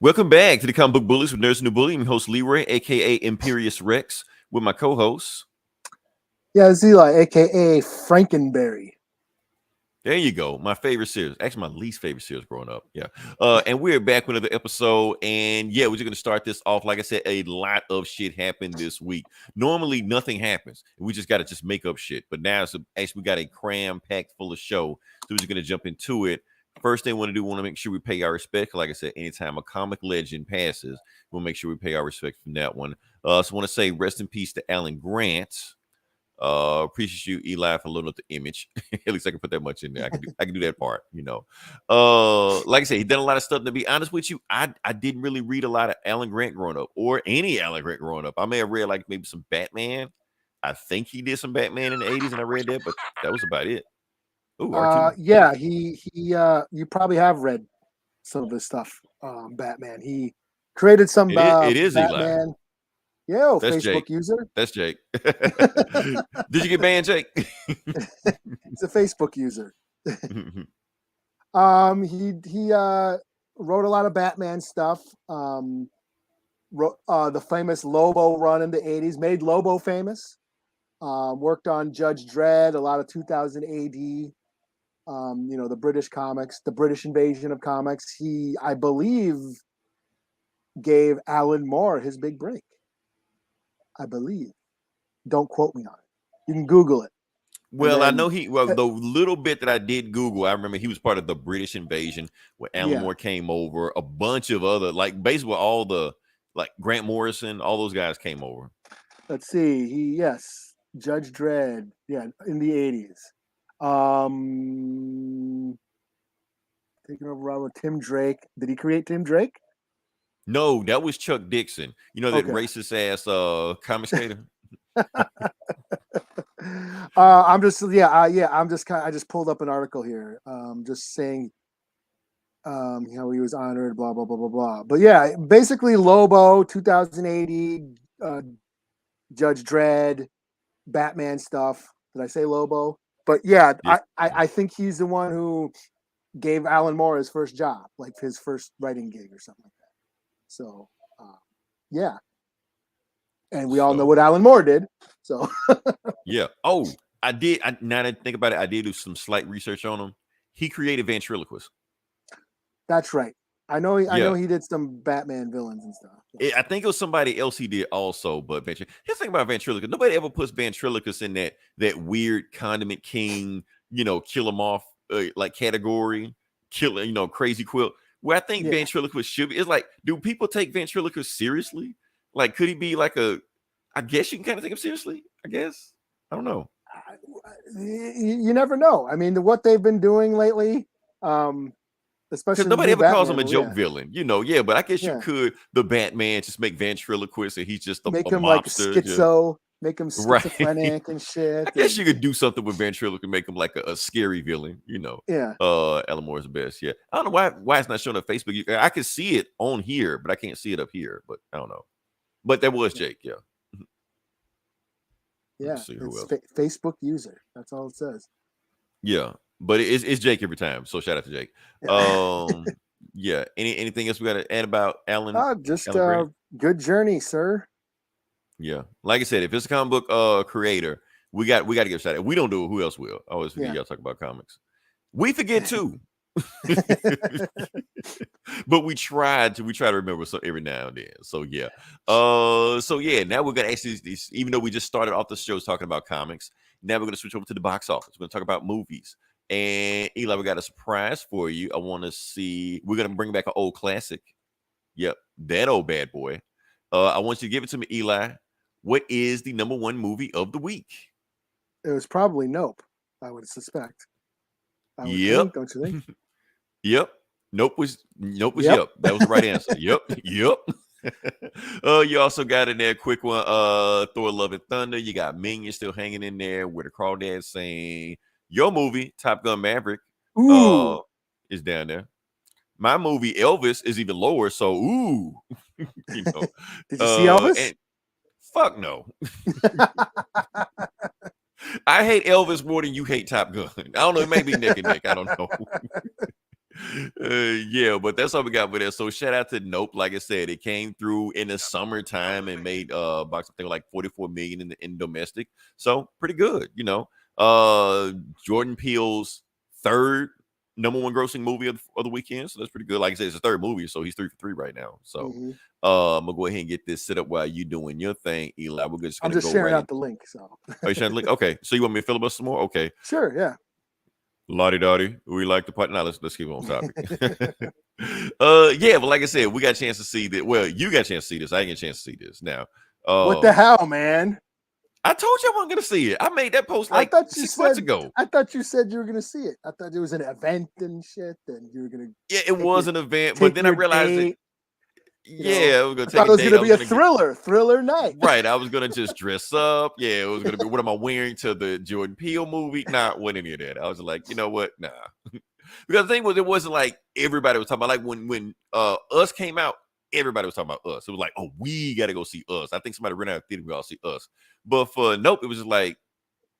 Welcome back to the Comic Book Bullies with Nerds New Bully. I'm host Leroy, aka Imperious Rex, with my co-hosts. Yeah, it's Eli, aka Frankenberry. There you go. My favorite series. Actually, my least favorite series growing up. Yeah. And we're back with another episode. And yeah, we're just gonna start this off. Like I said, a lot of shit happened this week. Normally nothing happens. We just gotta just make up shit. But now actually we got a cram-packed full of show. So we're just gonna jump into it. First thing we want to do, we want to make sure we pay our respect. Like I said, anytime a comic legend passes, we'll make sure we pay our respect from that one. So I want to say rest in peace to Alan Grant. Appreciate you, Eli, for loading up the image. At least I can put that much in there. I can do that part, you know. Like I said, he done a lot of stuff. To be honest with you, I didn't really read a lot of Alan Grant growing up, or any Alan Grant growing up. I may have read like maybe some Batman. I think he did some Batman in the 80s, and I read that, but that was about it. Ooh, R2. Yeah, he you probably have read some of his stuff. Batman. He created some It is Eli. Batman. Yeah, That's Facebook Jake. user. That's Jake. Did you get banned, Jake? He's a Facebook user. He wrote a lot of Batman stuff. Wrote the famous Lobo run in the 80s, made Lobo famous. Worked on Judge Dredd, a lot of 2000 AD. The British comics, the British invasion of comics. He, I believe, gave Alan Moore his big break. I believe. Don't quote me on it. You can Google it. Well, I know the little bit that I did Google, I remember he was part of the British invasion where Alan Moore came over. A bunch of other, like basically all the, like Grant Morrison, all those guys came over. Let's see. Judge Dredd. Yeah, in the 80s. Taking over Robert Tim Drake. Did he create Tim Drake? No, that was Chuck Dixon. You know that racist ass comic skater. I just pulled up an article here. Just saying how he was honored, blah blah blah blah blah. But yeah, basically Lobo, 2080, Judge Dredd, Batman stuff. Did I say Lobo? But yeah. I think he's the one who gave Alan Moore his first job, like his first writing gig or something like that. So, yeah. And we all know what Alan Moore did. So, yeah. Oh, I did. Now that I think about it, I did do some slight research on him. He created Ventriloquist. That's right. I know he did some Batman villains and stuff. I think it was somebody else he did also, but here's the thing about Ventriloquist. Nobody ever puts Ventriloquist in that weird Condiment King, kill him off like category, crazy quilt. Where I think Ventriloquist should be. It's like, do people take Ventriloquist seriously? Like, could he be like I guess you can kind of take him seriously, I guess. I don't know. You never know. I mean, what they've been doing lately, especially nobody ever calls him a joke villain, but I guess you could, the Batman, just make Ventriloquist and he's just make him mobster, like schizo, make him schizophrenic and shit. I guess you could do something with Ventriloquist and make him like a scary villain, Alan Moore's the best. Yeah. I don't know why it's not showing on Facebook. I can see it on here, but I can't see it up here, but I don't know. But that was Jake, yeah. Yeah, it's Facebook user. That's all it says. Yeah, but it's Jake every time. So shout out to Jake. Yeah. Anything else we got to add about Alan? Just good journey, sir. Yeah, like I said, if it's a comic book creator, we got to give a shout out. We don't do it. Who else will? I always forget y'all talk about comics. We forget too. But we try to remember every now and then. So yeah. Now we're gonna actually, even though we just started off the shows talking about comics, now we're gonna switch over to the box office. We're gonna talk about movies. And Eli, we got a surprise for you. I want to see. We're gonna bring back an old classic. Yep, that old bad boy. I want you to give it to me, Eli. What is the number one movie of the week? It was probably Nope, I would suspect. Yep. Don't you think? Yep. Nope was yep. That was the right answer. Yep. You also got in there a quick one. Thor: Love and Thunder. You got Minions still hanging in there with the Crawdad saying your movie, Top Gun Maverick, is down there. My movie, Elvis, is even lower. So Did you see Elvis? Fuck no. I hate Elvis more than you hate Top Gun. I don't know. It may be neck and neck. I don't know. Yeah, but that's all we got with it. So shout out to Nope. Like I said, it came through in the summertime and made box something like 44 million in domestic. So pretty good, you know. Jordan Peele's third number one grossing movie of the weekend. So that's pretty good. Like I said, it's a third movie, so he's 3 for 3 right now. So Mhm. I'm gonna go ahead and get this set up while you doing your thing, Eli. We're just I'm gonna just go sharing right out in. the link. So Oh, you sharing the link? Okay. So you want me to filibuster some more? Okay. sure, yeah. Lottie Dottie, we like the part. Now let's keep on topic. Yeah, but like I said, we got a chance to see that. Well, you got a chance to see this. I didn't get a chance to see this. Now, What the hell, man? I told you I wasn't gonna see it. I made that post I like thought you 6 months said ago. I thought you said you were gonna see it. I thought it was an event and shit, and you were gonna Yeah, it take your was an event, but take then I your realized that date. You know, yeah, I was gonna I take thought a it was date. gonna I be was a gonna get thriller night. right. I was gonna just dress up. Yeah, it was gonna be what am I wearing to the Jordan Peele movie? Nah, wasn't any of that. I was like, you know what? Nah. Because the thing was, it wasn't like everybody was talking about. Like when Us came out, everybody was talking about Us. It was like, oh, we got to go see Us. I think somebody ran out of theater. We all see Us. But for Nope, it was just like,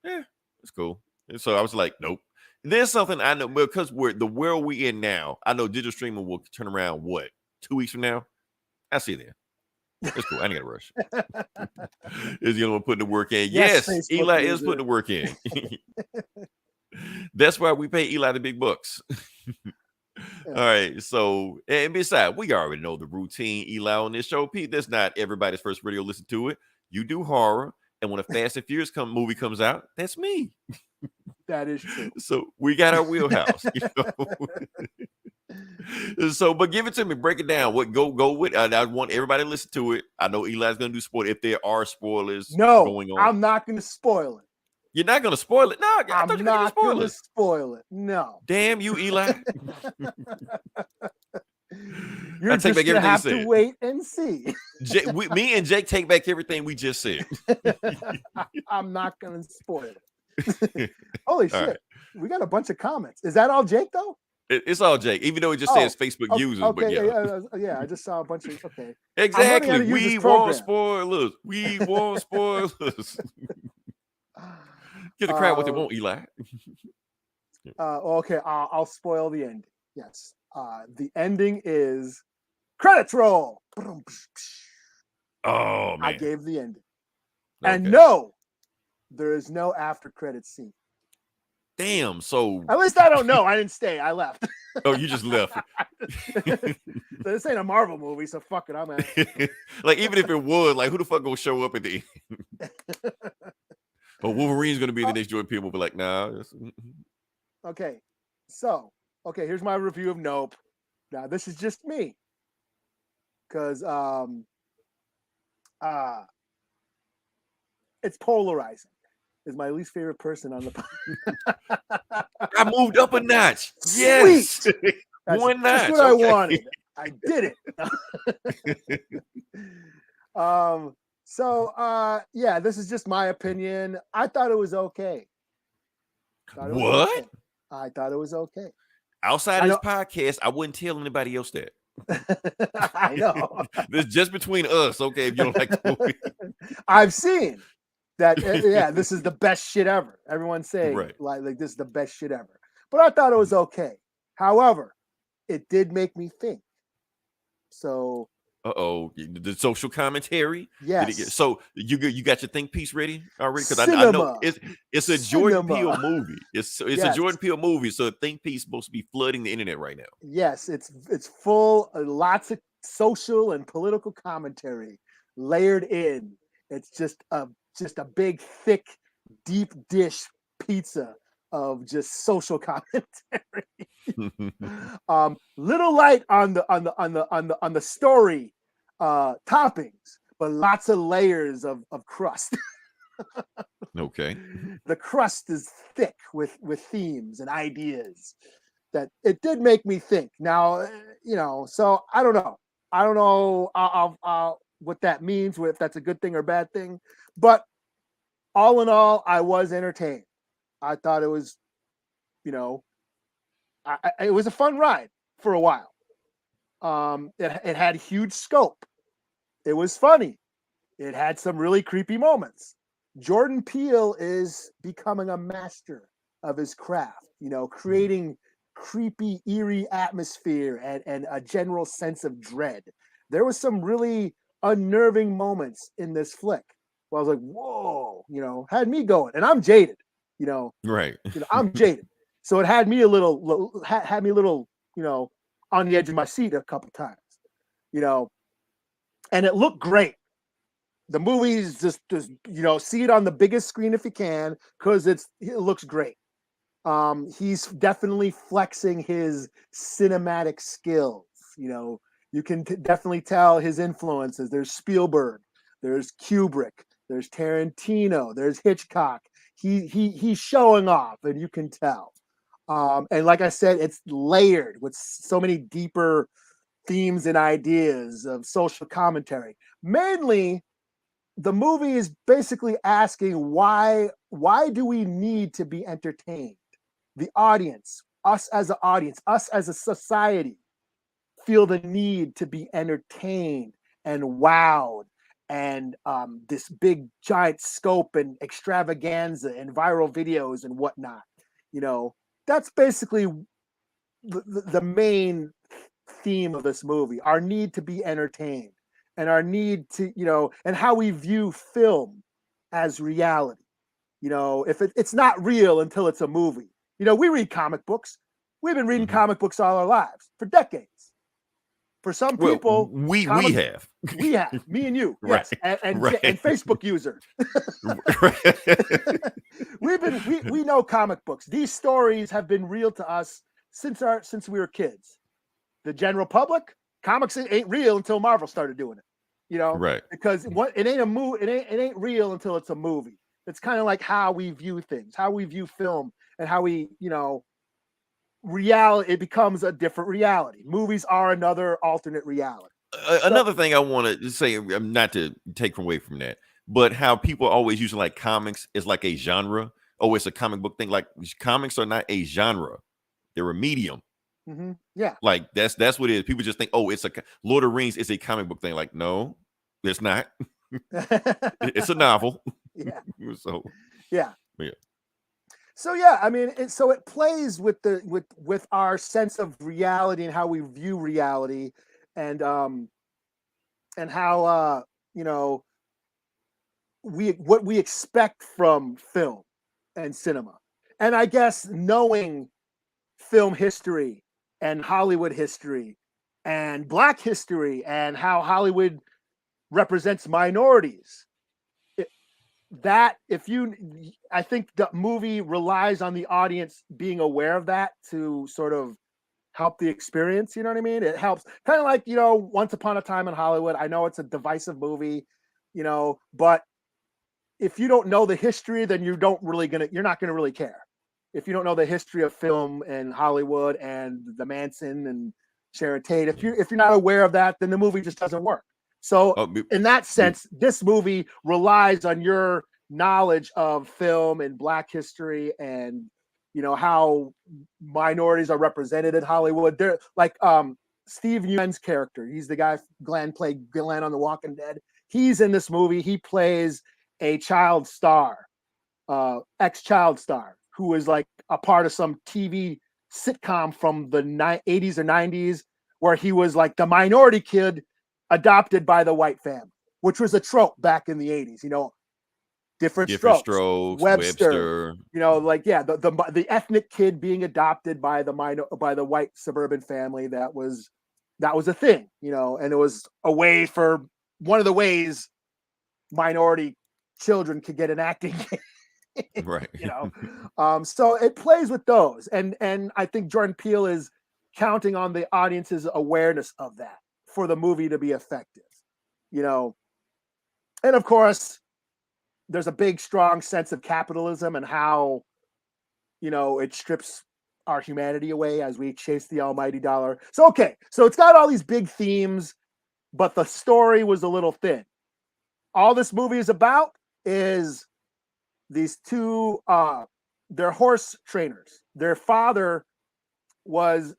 yeah, it's cool. And so I was like, nope. There's something I know because we're the world we in now. I know digital streaming will turn around what 2 weeks from now. I see that. It's cool. I ain't got to rush. Is the only one putting the work in? Yes, Yes, Facebook Eli is putting user. the work in. That's why we pay Eli the big bucks. All Yeah. right. So, and besides, we already know the routine, Eli, on this show. Pete, that's not everybody's first radio listen to it. You do horror. And when a Fast and Furious movie comes out, that's me. That is true. So we got our wheelhouse, you know. So, but give it to me. Break it down. What go with? I want everybody to listen to it. I know Eli's gonna do spoil if there are spoilers No, going on. I'm not gonna spoil it. You're not gonna spoil it. No, I thought I'm you were gonna do not gonna spoilers. spoil it. No. Damn you, Eli. You're I take just back gonna everything you have to said. wait and see. Me and Jake take back everything we just said. I'm not gonna spoil it. Holy All shit. right. We got a bunch of comments. Is that all Jake though? It's all Jake, even though it just says Facebook users, but okay, yeah. yeah. I just saw a bunch of okay. I'm learning Exactly. how to use this We want program. spoilers. We want spoilers. Get the crowd what they want, Eli. Okay, I'll spoil the ending. Yes. The ending is credits roll. Oh man. I gave the ending. Okay. And no, there is no after credits scene. Damn. So At least I don't know. I didn't stay. I left. oh, you just left. This ain't a Marvel movie, so fuck it. I'm out. Like even if it was, like who the fuck gonna show up at the end? But Wolverine's gonna be the next Jordan Peele movie. Like, nah. Okay. So, here's my review of Nope. Now, this is just me. Because it's polarizing. Is my least favorite person on the I moved up a notch. Yes. Sweet. That's One notch. just what I Okay. wanted. I did it. Yeah, this is just my opinion. I thought it was okay. What? I thought it was okay. Outside of this podcast, I wouldn't tell anybody else that. I know. This is just between us, okay? If you don't like the movie. I've seen that. Yeah, this is the best shit ever. Everyone's saying Right. like this is the best shit ever. But I thought it was okay. However, it did make me think. So. The social commentary. Yes. So you got your think piece ready already? Because I know it's a Jordan Peele movie. It's a Jordan Peele movie. So a think piece is supposed to be flooding the internet right now. Yes, it's full of lots of social and political commentary layered in. It's just a big, thick, deep dish pizza of just social commentary. Little light on the story toppings, but lots of layers of crust. Okay. The crust is thick with themes and ideas that it did make me think. Now, so I don't know. I don't know what that means, if that's a good thing or bad thing. But all in all, I was entertained. I thought it was, it was a fun ride for a while. It had huge scope. It was funny. It had some really creepy moments. Jordan Peele is becoming a master of his craft, creating creepy, eerie atmosphere and a general sense of dread. There was some really unnerving moments in this flick where I was like, whoa, had me going. And I'm jaded, Right. I'm jaded. So it had me a little, had me a little, on the edge of my seat a couple times, and it looked great. The movie's just see it on the biggest screen if you can, because it looks great. He's definitely flexing his cinematic skills. You can definitely tell his influences. There's Spielberg, there's Kubrick, there's Tarantino, there's Hitchcock. He's showing off, and you can tell. And like I said, it's layered with so many deeper themes and ideas of social commentary. Mainly, the movie is basically asking why do we need to be entertained? The audience, us as an audience, us as a society, feel the need to be entertained and wowed, and this big giant scope and extravaganza and viral videos and whatnot. That's basically the main theme of this movie, our need to be entertained and our need to, and how we view film as reality. If it's not real until it's a movie. We read comic books. We've been reading comic books all our lives for decades. For some people, we have. We have, me and you, Right. Yes, and Right. and Facebook user. We know comic books. These stories have been real to us since we were kids. The general public, comics ain't real until Marvel started doing it. Right. Because it ain't a movie. It ain't real until it's a movie. It's kind of like how we view things, how we view film, and how we, reality. It becomes a different reality. Movies are another alternate reality. Another thing I want to say, not to take away from that, but how people always using like comics is like a genre. Oh, it's a comic book thing. Like, comics are not a genre; they're a medium. Mm-hmm. Yeah, like that's what it is. People just think, oh, it's a Lord of the Rings is a comic book thing. Like, no, it's not. It's a novel. Yeah. So yeah. Yeah. So yeah, I mean, it plays with with our sense of reality and how we view reality, and how what we expect from film and cinema. And I guess knowing film history and Hollywood history and Black history and how Hollywood represents minorities, I think the movie relies on the audience being aware of that to sort of help the experience. You know what I mean? It helps, kind of like, Once Upon a Time in Hollywood. I know it's a divisive movie, but if you don't know the history, then you're not gonna really care. If you don't know the history of film and Hollywood and the Manson and Sharon Tate, if you're not aware of that, then the movie just doesn't work. So in that sense, this movie relies on your knowledge of film and Black history and how minorities are represented in Hollywood. They're like Steve Yeun's character. He's the guy Glenn played Glenn on The Walking Dead. He's in this movie. He plays a child star, ex-child star, who is like a part of some TV sitcom from the 80s or 90s, where he was like the minority kid adopted by the white family, which was a trope back in the 80s. Different strokes, Webster. The ethnic kid being adopted by the white suburban family. That was a thing, and it was a way for one of the ways minority children could get an acting right. So it plays with those, and I think Jordan Peele is counting on the audience's awareness of that for the movie to be effective. And of course, there's a big, strong sense of capitalism and how, it strips our humanity away as we chase the almighty dollar. So, okay. So it's got all these big themes, but the story was a little thin. All this movie is about is these two, they're horse trainers. Their father they're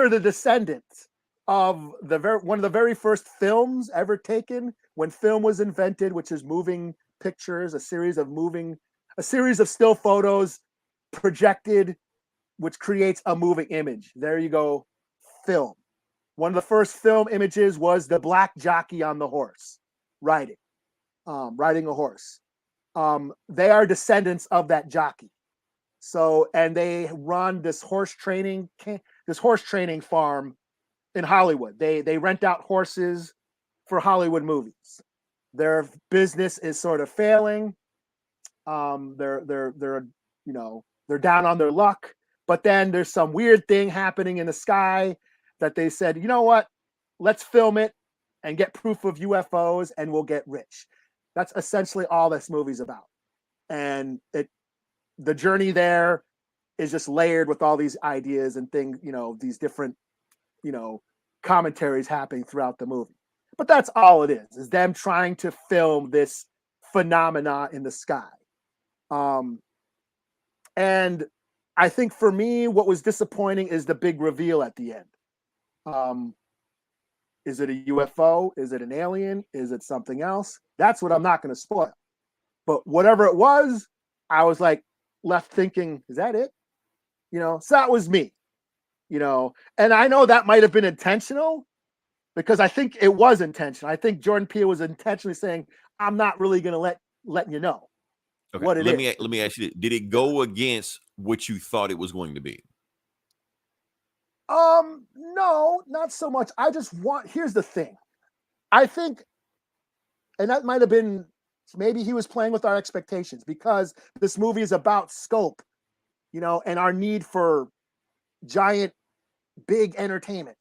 the descendants of one of the very first films ever taken when film was invented, which is moving pictures, a series of still photos projected, which creates a moving image. There you go, film. One of the first film images was the black jockey on the horse, riding a horse. They are descendants of that jockey. So, and they run this horse training farm in Hollywood. They rent out horses for Hollywood movies. Their business is sort of failing. They're down on their luck. But then there's some weird thing happening in the sky that they said, you know what? Let's film it and get proof of UFOs, and we'll get rich. That's essentially all this movie's about. And the journey there is just layered with all these ideas and things, these different, commentaries happening throughout the movie. But that's all it is them trying to film this phenomena in the sky. And I think for me, what was disappointing is the big reveal at the end. Is it a UFO? Is it an alien? Is it something else? That's what I'm not going to spoil. But whatever it was, I was like left thinking, is that it? So that was me, and I know that might have been intentional because I think it was intentional. I think Jordan Peele was intentionally saying, I'm not really going to letting you know what it is. Let me ask you, did it go against what you thought it was going to be? No, not so much. Here's the thing. I think, and that might have been, maybe he was playing with our expectations because this movie is about scope, and our need for giant, big entertainment,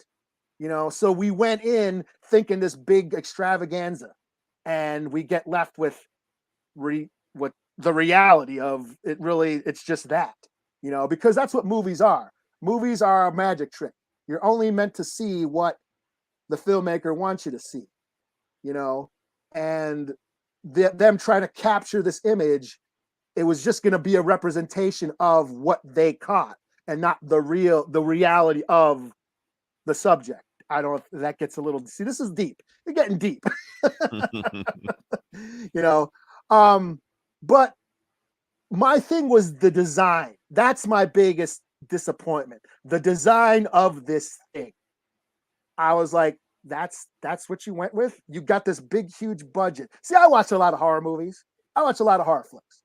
so we went in thinking this big extravaganza and we get left with the reality of it. Really, it's just that, because that's what movies are. Movies are a magic trick. You're only meant to see what the filmmaker wants you to see, and them trying to capture this image, it was just going to be a representation of what they caught and not the reality of the subject. I don't know if that gets a little, see, this is deep. You're getting deep, but my thing was the design. That's my biggest disappointment. The design of this thing. I was like, that's what you went with? You got this big, huge budget. See, I watch a lot of horror movies. I watch a lot of horror flicks.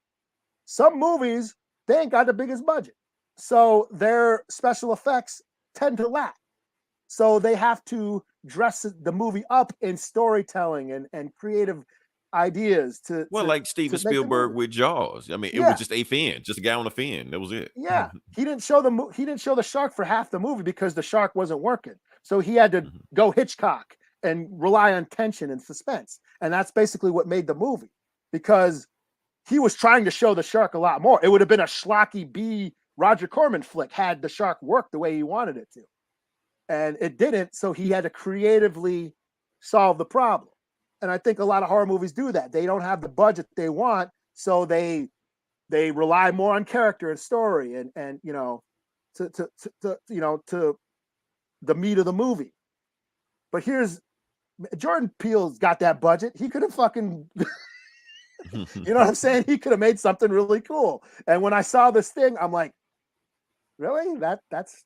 Some movies, they ain't got the biggest budget. So their special effects tend to lack. So they have to dress the movie up in storytelling and creative ideas like Steven Spielberg with Jaws. I mean, it was just a fin, just a guy on a fin. That was it. Yeah, he didn't show the shark for half the movie because the shark wasn't working. So he had to go Hitchcock and rely on tension and suspense. And that's basically what made the movie, because he was trying to show the shark a lot more. It would have been a schlocky B Roger Corman flick had the shark worked the way he wanted it to. And it didn't, so he had to creatively solve the problem. And I think a lot of horror movies do that. They don't have the budget they want, so they rely more on character and story and to the meat of the movie. But here's Jordan Peele's got that budget. He could have fucking you know what I'm saying? He could have made something really cool. And when I saw this thing, I'm like, really? That's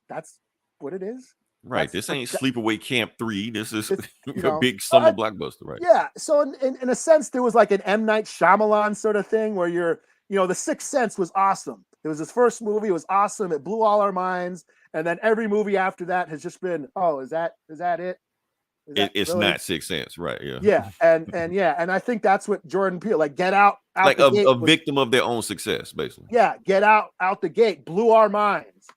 what it is? Right. This ain't Sleepaway Camp 3. This is a big summer blockbuster, right? Yeah. So in a sense, there was like an M. Night Shyamalan sort of thing where The Sixth Sense was awesome. It was his first movie. It was awesome. It blew all our minds. And then every movie after that has just been, oh, is that it? It's really not Sixth Sense, right? Yeah. Yeah. And I think that's what Jordan Peele, like Get Out like the gate, a victim of their own success, basically. Yeah. Get Out the gate blew our minds.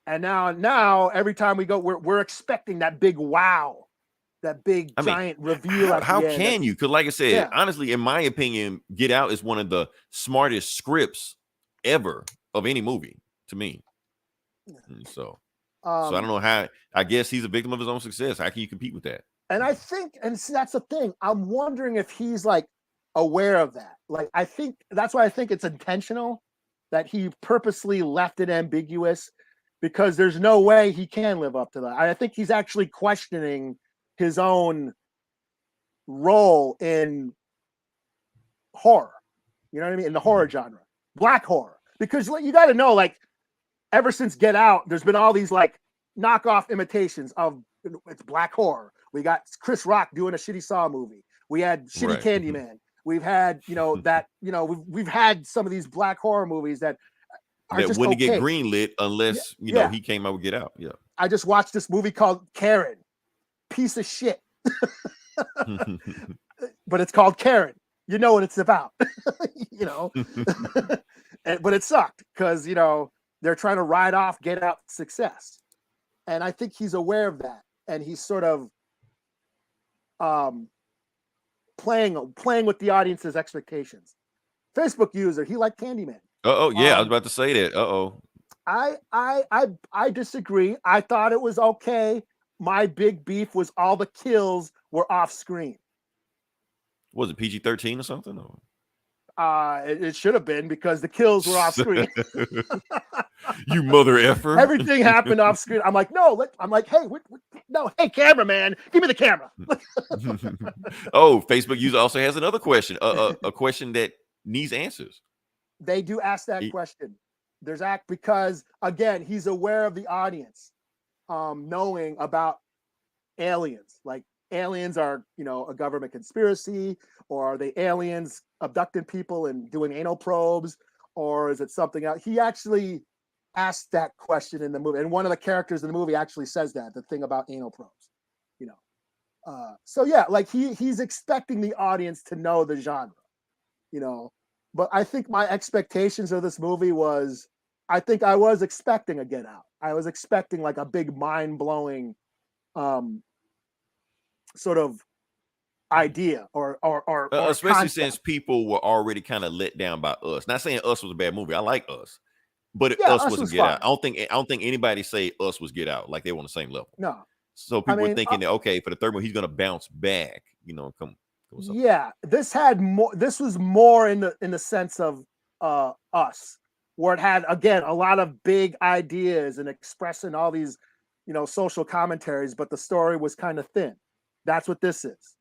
And now every time we go, we're expecting that big wow, that big giant reveal. How can you? Because like I said, honestly, in my opinion, Get Out is one of the smartest scripts ever of any movie to me. So I don't know how. I guess he's a victim of his own success. How can you compete with that? And I think, and see, that's the thing. I'm wondering if he's like aware of that. Like, I think that's why I think it's intentional that he purposely left it ambiguous, because there's no way he can live up to that. I think he's actually questioning his own role in horror. You know what I mean? In the horror genre, black horror, because you got to know, like, ever since Get Out, there's been all these like knockoff imitations of it's black horror. We got Chris Rock doing a shitty Saw movie. We had shitty Candyman. We've had, we've had some of these black horror movies that wouldn't okay. get greenlit unless he came out with Get Out. Yeah. I just watched this movie called Karen. Piece of shit. But it's called Karen. You know what it's about. But it sucked because they're trying to ride off Get Out success. And I think he's aware of that. And he's sort of playing with the audience's expectations. Facebook user, he liked Candyman. I was about to say that. I disagree. I thought it was okay. My big beef was all the kills were off screen. Was it PG-13 or something? It should have been because the kills were off screen. You mother effer. Everything happened off screen. I'm like, no. I'm like, hey, hey, cameraman, give me the camera. Facebook user also has another question. A question that needs answers. They do ask that question. There's because again, he's aware of the audience, knowing about aliens. Like aliens are, a government conspiracy, or are they aliens abducting people and doing anal probes, or is it something else? He actually asked that question in the movie, and one of the characters in the movie actually says that, the thing about anal probes. So yeah, like he's expecting the audience to know the genre, But I think my expectations of this movie was, I think I was expecting a Get Out. I was expecting like a big mind-blowing sort of idea or especially concept. Since people were already kind of let down by Us. Not saying Us was a bad movie. I like Us. But Us wasn't Get Out. I don't think anybody say Us was Get Out. Like they were on the same level. No. So people were thinking that, okay, for the third one, he's gonna bounce back, come yeah, this was more in the sense of Us, where it had again a lot of big ideas and expressing all these social commentaries, but the story was kind of thin. That's what this is.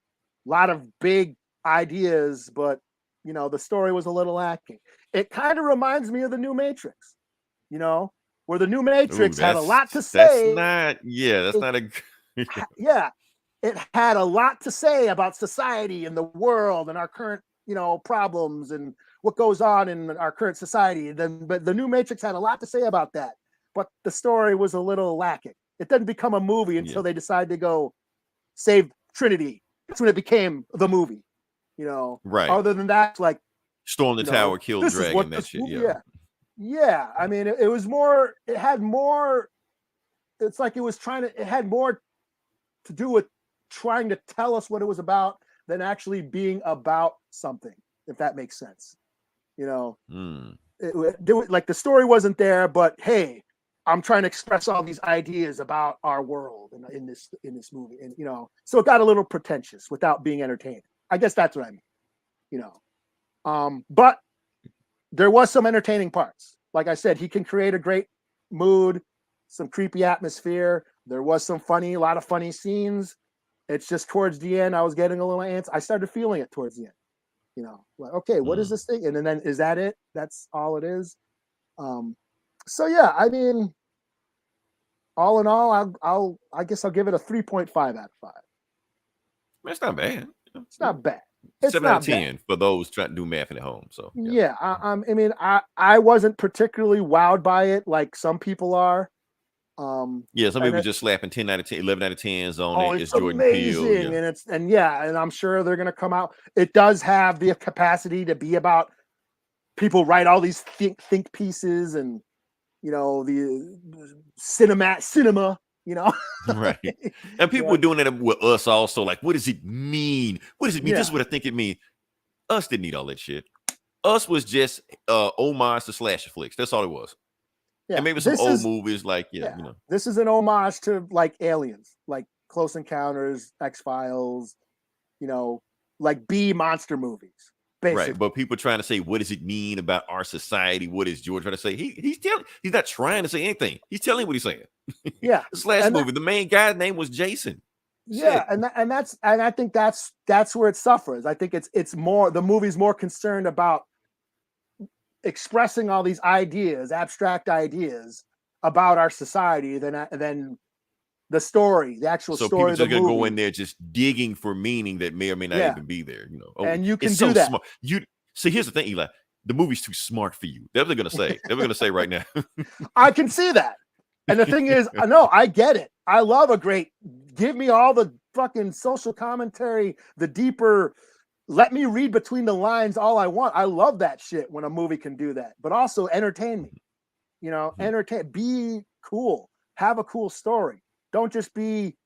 A lot of big ideas, but the story was a little lacking. It kind of reminds me of the new Matrix, where the new Matrix had a lot to say. That's not a yeah. It had a lot to say about society and the world and our current, problems and what goes on in our current society. But the new Matrix had a lot to say about that, but the story was a little lacking. It didn't become a movie until they decided to go save Trinity. That's when it became the movie, Right. Other than that, like storm the tower, kill the dragon, that shit. Yeah. I mean, it was more. It had more. It's like it had more to do with trying to tell us what it was about than actually being about something, if that makes sense. Like the story wasn't there, but hey, I'm trying to express all these ideas about our world in this movie, and so it got a little pretentious without being entertaining. I guess that's what I mean. But there was some entertaining parts. Like I said, he can create a great mood, some creepy atmosphere. There was a lot of funny scenes. It's just towards the end, I was getting a little antsy. I started feeling it towards the end. Like, okay, what is this thing? And then is that it? That's all it is. So yeah, I mean, all in all, I guess I'll give it a 3.5 out of 5. That's not bad. It's not bad. It's 7 out of 10 for those trying to do math at home. So yeah, I mean, I wasn't particularly wowed by it like some people are. Some people just slapping 10 out of 10, 11 out of 10s on it. It's Jordan amazing, Peele, and I'm sure they're gonna come out. It does have the capacity to be about people write all these think pieces and the cinema. Right. And people were doing that with Us also. Like, what does it mean? What does it mean? This is what I think it means. Us didn't need all that shit. Us was just homage to slasher flicks. That's all it was. Yeah. And maybe some old movies like, This is an homage to like Aliens, like Close Encounters, X-Files, like B monster movies. Basically. Right, but people trying to say, what does it mean about our society? What is George trying to say? He's not trying to say anything. He's telling what he's saying. Yeah. This last movie, the main guy's name was Jason. Yeah, and I think that's where it suffers. I think it's more, the movie's more concerned about expressing all these ideas, abstract ideas, about our society than the story, the actual So story people of the just gonna go in movie. there just digging for meaning that may or may not Yeah. even be there. Oh, And you can it's do so that. smart. You see, here's the thing, Eli. The movie's too smart for you. That's what they're gonna say. They're gonna say right now. I can see that. And the thing is, no, I get it. I love a great, give me all the fucking social commentary, the deeper, let me read between the lines all I want. I love that shit when a movie can do that, but also entertain me, entertain, be cool, have a cool story. Don't just be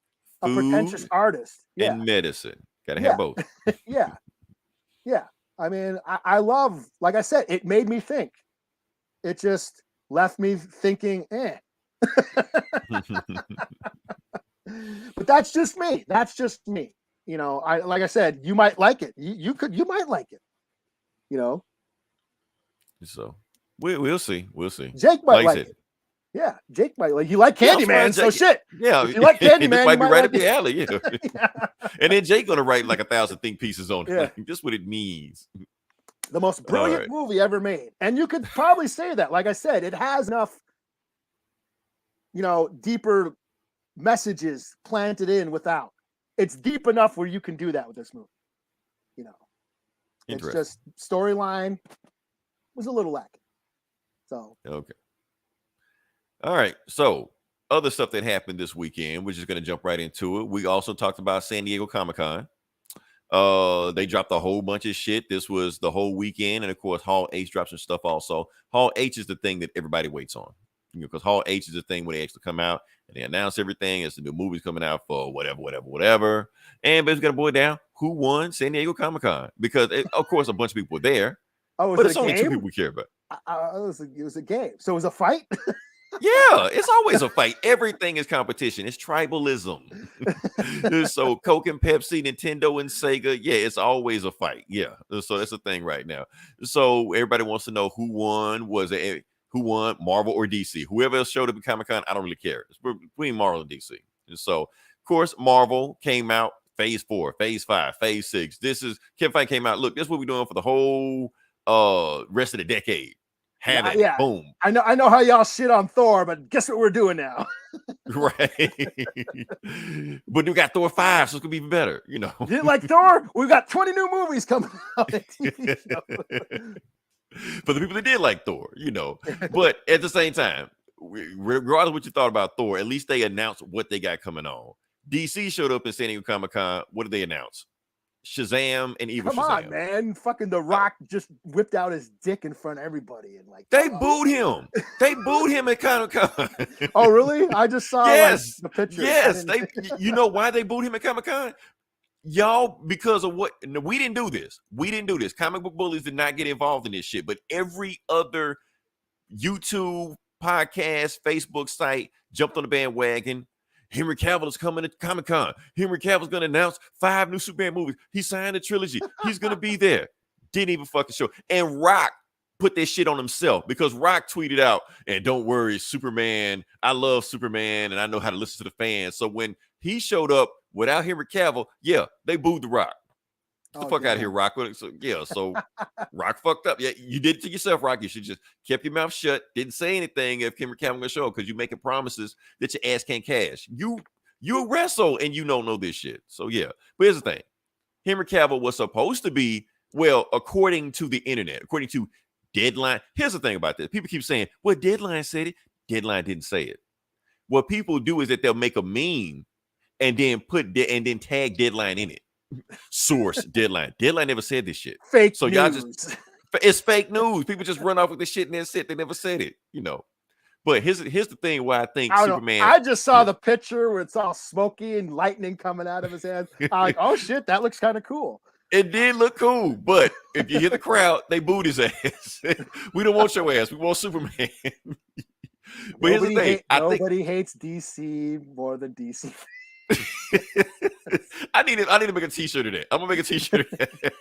a pretentious Food artist. Yeah. and medicine. Gotta Yeah. have both. Yeah. Yeah. I mean, I love, like I said, it made me think. It just left me thinking, But that's just me. That's just me. Like I said, you might like it. You might like it. So we'll see. We'll see. Jake might Like I like said, it. Yeah, Jake might like. You like yeah, I'm surprised Candyman, so Jake- shit. Yeah, If you like Candyman, this you might be might right like up your it. alley. Yeah. Yeah. And then Jake gonna write like 1,000 think pieces on it. Yeah. Like, just what it means. The most brilliant right. movie ever made, and you could probably say that. Like I said, it has enough, deeper messages planted in without. It's deep enough where you can do that with this movie. It's just storyline was a little lacking. So Okay. All right. So other stuff that happened this weekend, we're just gonna jump right into it. We also talked about San Diego Comic-Con. They dropped a whole bunch of shit. This was the whole weekend, and of course, Hall H dropped some stuff also. Hall H is the thing that everybody waits on, because Hall H is the thing where they actually come out and they announce everything. It's the new movies coming out for whatever. And basically, got to boil down who won San Diego Comic-Con, because of course a bunch of people were there, but it's only two people we care about. It was a game, so it was a fight. Yeah, it's always a fight. Everything is competition. It's tribalism. So Coke and Pepsi, Nintendo and Sega, yeah, it's always a fight. Yeah, so that's the thing right now. So everybody wants to know who won. Who won, Marvel or DC? Whoever else showed up at Comic-Con, I don't really care. It's between Marvel and DC. And so, of course, Marvel came out Phase 4, Phase 5, Phase 6. Kevin Feige came out. Look, this is what we're doing for the whole rest of the decade. Yeah. Boom. I know how y'all shit on Thor, but guess what we're doing now? Right. But we got Thor 5, so it's gonna be even better, You didn't like Thor? We've got 20 new movies coming out. For the people that did like Thor, But at the same time, regardless of what you thought about Thor, at least they announced what they got coming on. DC showed up in San Diego Comic-Con. What did they announce? Shazam and Evil Come Shazam. on, man. Fucking The Rock just whipped out his dick in front of everybody and they booed him. They booed him at Comic-Con. Oh, really? I just saw the picture. Yes. You know why they booed him at Comic-Con? Y'all, because of what? No, we didn't do this. Comic book bullies did not get involved in this shit, but every other YouTube, podcast, Facebook site jumped on the bandwagon. Henry Cavill is coming to Comic-Con. Henry Cavill's going to announce 5 new Superman movies. He signed a trilogy. He's going to be there. Didn't even fucking show. And Rock put that shit on himself, because Rock tweeted out, and don't worry, Superman, I love Superman, and I know how to listen to the fans. So when he showed up without Henry Cavill, yeah, they booed the Rock. Get the fuck out of here, Rock. So Rock fucked up. Yeah, you did it to yourself, Rock. You should just kept your mouth shut. Didn't say anything if Henry Cavill gonna show up, because you making promises that your ass can't cash. You wrestle and you don't know this shit. So yeah. But here's the thing. Henry Cavill was supposed to be, well, according to the internet, according to Deadline. Here's the thing about this. People keep saying, well, Deadline said it. Deadline didn't say it. What people do is that they'll make a meme and then tag Deadline in it. Source, Deadline. Deadline never said this shit. Fake so news. Y'all it's fake news. People just run off with this shit and that's it. They never said it, But here's the thing why I think Superman. I just saw the picture where it's all smoky and lightning coming out of his hands. I'm like, oh shit, that looks kind of cool. It did look cool, but if you hear the crowd, they booed his ass. We don't want your ass. We want Superman. But here's the thing. Nobody hates DC more than DC. I need to make a t-shirt of that. I'm gonna make a t-shirt of that.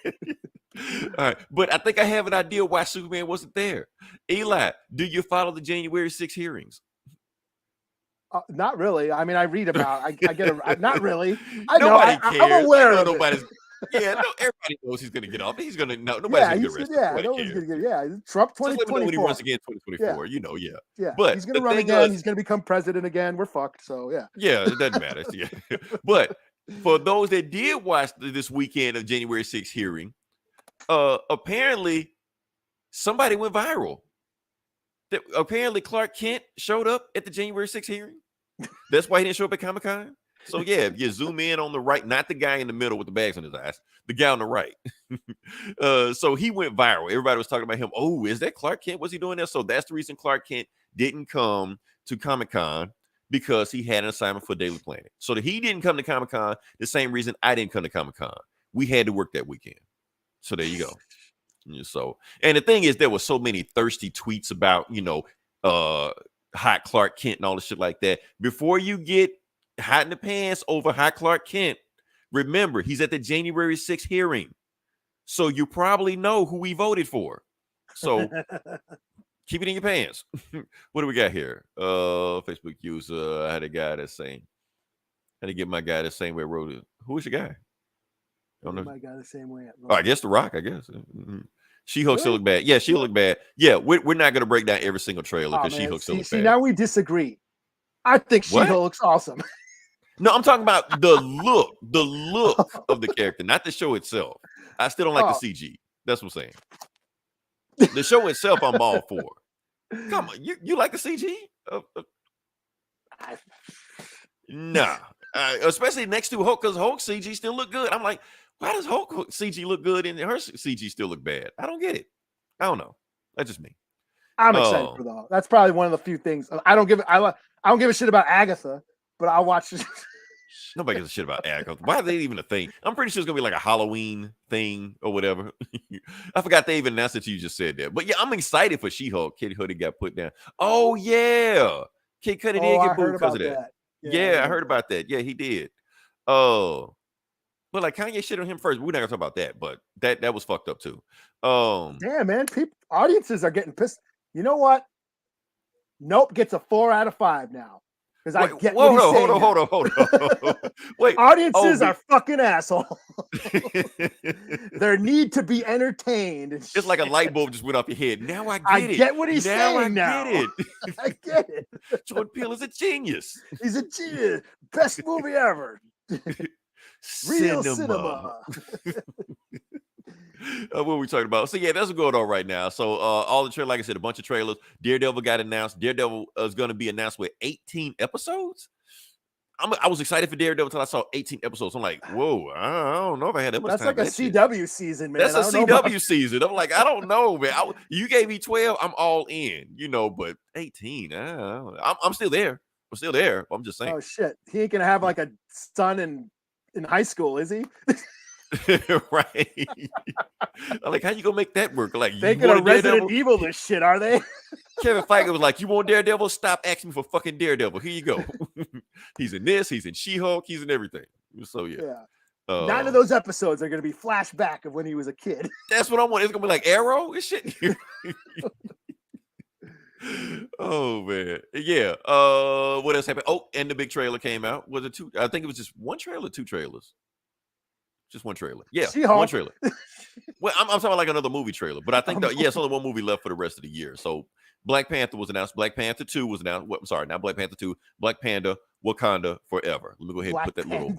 All right, but I think I have an idea why Superman wasn't there. Eli, do you follow the January 6 hearings? Not really. I mean, I read about. I get a. Not really. Nobody cares. I'm aware of it. Yeah, no, everybody knows he's gonna get off. He's gonna no, nobody's Yeah, gonna get he's arrested. yeah, Nobody no one's cares. gonna get Trump Just let me know when he 2024. runs again Yeah, 2024. Yeah. yeah, But he's gonna the run thing again. is, He's gonna become president again. We're fucked. So yeah. yeah, it doesn't matter. Yeah. But for those that did watch this weekend of January 6th hearing, apparently somebody went viral. Apparently Clark Kent showed up at the January 6th hearing. That's why he didn't show up at Comic-Con. So yeah, if you zoom in on the right, not the guy in the middle with the bags on his eyes, the guy on the right. So he went viral. Everybody was talking about him. Oh, is that Clark Kent? Was he doing that? So that's the reason Clark Kent didn't come to Comic-Con, because he had an assignment for Daily Planet. So that he didn't come to Comic-Con, the same reason I didn't come to Comic-Con. We had to work that weekend. So there you go. So, and the thing is, there were so many thirsty tweets about, hot Clark Kent and all the shit like that. Before you get hot in the pants over hot Clark Kent, remember, he's at the January 6th hearing. So you probably know who we voted for. So keep it in your pants. What do we got here? Facebook user. I had a guy that's saying, how to get my guy the same way I wrote it. Who is the guy? I don't know. My guy the same way. Oh, I guess The Rock, I guess. Mm-hmm. She-Hulk still look bad. Yeah, she look bad. Yeah, we're not gonna break down every single trailer because She-Hulk still looks bad. See, now we disagree. I think She-Hulk looks awesome. No, I'm talking about the look of the character, not the show itself. I still don't like the CG. That's what I'm saying. The show itself, I'm all for. Come on, you like the CG? Nah, especially next to Hulk, because Hulk CG still look good. I'm like, why does Hulk CG look good and her CG still look bad? I don't get it. I don't know. That's just me. I'm excited for the Hulk. That's probably one of the few things I don't give a shit about Agatha, but I'll watch it. Nobody gives a shit about Agatha. Why are they even a thing? I'm pretty sure it's gonna be like a Halloween thing or whatever. I forgot they even announced that. You just said that. But yeah, I'm excited for She-Hulk. Kid Cudi got put down. Oh yeah, Kid Cudi did get booed because of that. Yeah, I heard about that. Yeah, he did. Oh, but like Kanye shit on him first. We're not gonna talk about that, but that was fucked up too. Damn, man, audiences are getting pissed. You know what? Nope gets a 4 out of 5 now. Because I get what he's saying. Hold on. Wait, audiences are fucking assholes. They need to be entertained. It's like a light bulb just went off your head. Now I get it. I get what he's saying now. Get it. I get it. Jordan Peele is a genius. He's a genius. Best movie ever. Real cinema. What are we talking about? So yeah, that's what's going on right now. So all the trailers, like I said, a bunch of trailers. Daredevil got announced. Daredevil is going to be announced with 18 episodes. I was excited for Daredevil until I saw 18 episodes. I'm like, whoa, I don't know if I had that much time. That's like a CW season, man. That's a CW season. I'm like, I don't know, man. You gave me 12, I'm all in, but 18, I'm still there. I'm still there. I'm just saying. Oh shit, he ain't gonna have like a son in high school, is he? Right. I'm like, how you gonna make that work? Like, they gonna Resident Evil this shit, are they? Kevin Feige was like, you want Daredevil? Stop asking me for fucking Daredevil. Here you go. He's in this, he's in She-Hulk, he's in everything. So yeah. 9 of those episodes are gonna be flashback of when he was a kid. That's what I want. It's gonna be like Arrow and shit. Oh man. Yeah. What else happened? Oh, and the big trailer came out. Was it 2? I think it was just 1 trailer, 2 trailers. Just 1 trailer. Yeah, She-Hulk. 1 trailer. Well, I'm talking like another movie trailer, but I think it's only 1 movie left for the rest of the year. So Black Panther was announced. Black Panther 2 was announced. I'm sorry, not Black Panther 2. Black Panda, Wakanda Forever. Let me go ahead and put that little.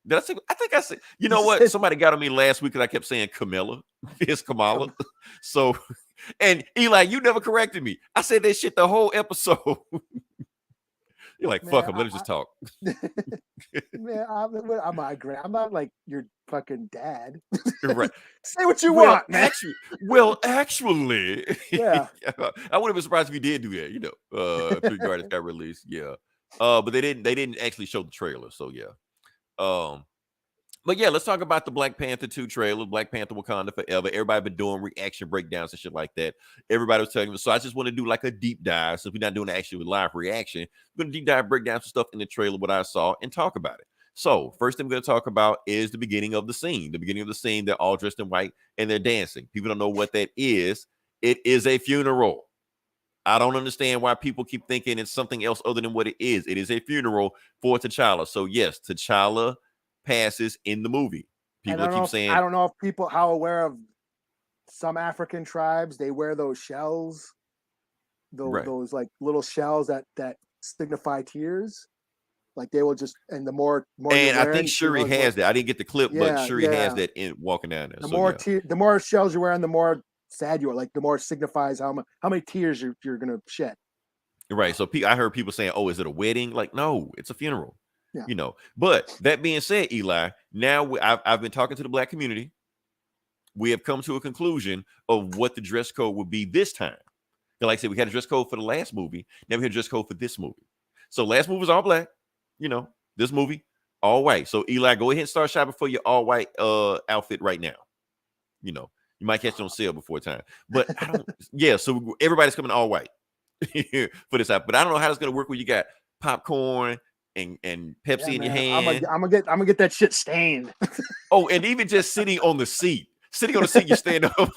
Did I say? I think I said. You know what? Somebody got on me last week because I kept saying Camilla. It's Kamala. So, and Eli, you never corrected me. I said that shit the whole episode. You're like, fuck him. Let us just talk. Man, I'm not like your fucking dad. Right. Say what you want, man. Actually, yeah. I wouldn't be surprised if you did do that. If the artist got released, yeah. But they didn't actually show the trailer, so yeah. But yeah, let's talk about the Black Panther 2 trailer, Black Panther Wakanda Forever. Everybody been doing reaction breakdowns and shit like that. Everybody was telling me. So I just want to do like a deep dive. So we're not doing actually live reaction. We're going to deep dive, break down some stuff in the trailer, what I saw, and talk about it. So first thing we're going to talk about is the beginning of the scene. The beginning of the scene, they're all dressed in white and they're dancing. People don't know what that is. It is a funeral. I don't understand why people keep thinking it's something else other than what it is. It is a funeral for T'Challa. So yes, T'Challa passes in the movie. And People keep saying, I don't know if people how aware of some African tribes, they wear those shells, right. those like little shells that signify tears. Like they will just, and the more you're And I wearing, think Shuri has that. I didn't get the clip, but yeah, Shuri has that in walking down there. the more shells you're wearing, the more sad you are. Like the more it signifies how many tears you're gonna shed. Right. So I heard people saying, "Oh, is it a wedding?" Like, no, it's a funeral. Yeah. You know. But that being said, Eli, now I've been talking to the Black community. We have come to a conclusion of what the dress code would be this time. And like I said, we had a dress code for the last movie. Now we had a dress code for this movie. So last movie was all black. You know, this movie all white. So Eli, go ahead and start shopping for your all white outfit right now. You know, you might catch it on sale before time. But I don't. Yeah. So everybody's coming all white for this app. But I don't know how it's gonna work when you got popcorn and Pepsi in your hand. I'm gonna get that shit stained. Oh, and even just sitting on the seat. Sitting on the seat, you stand up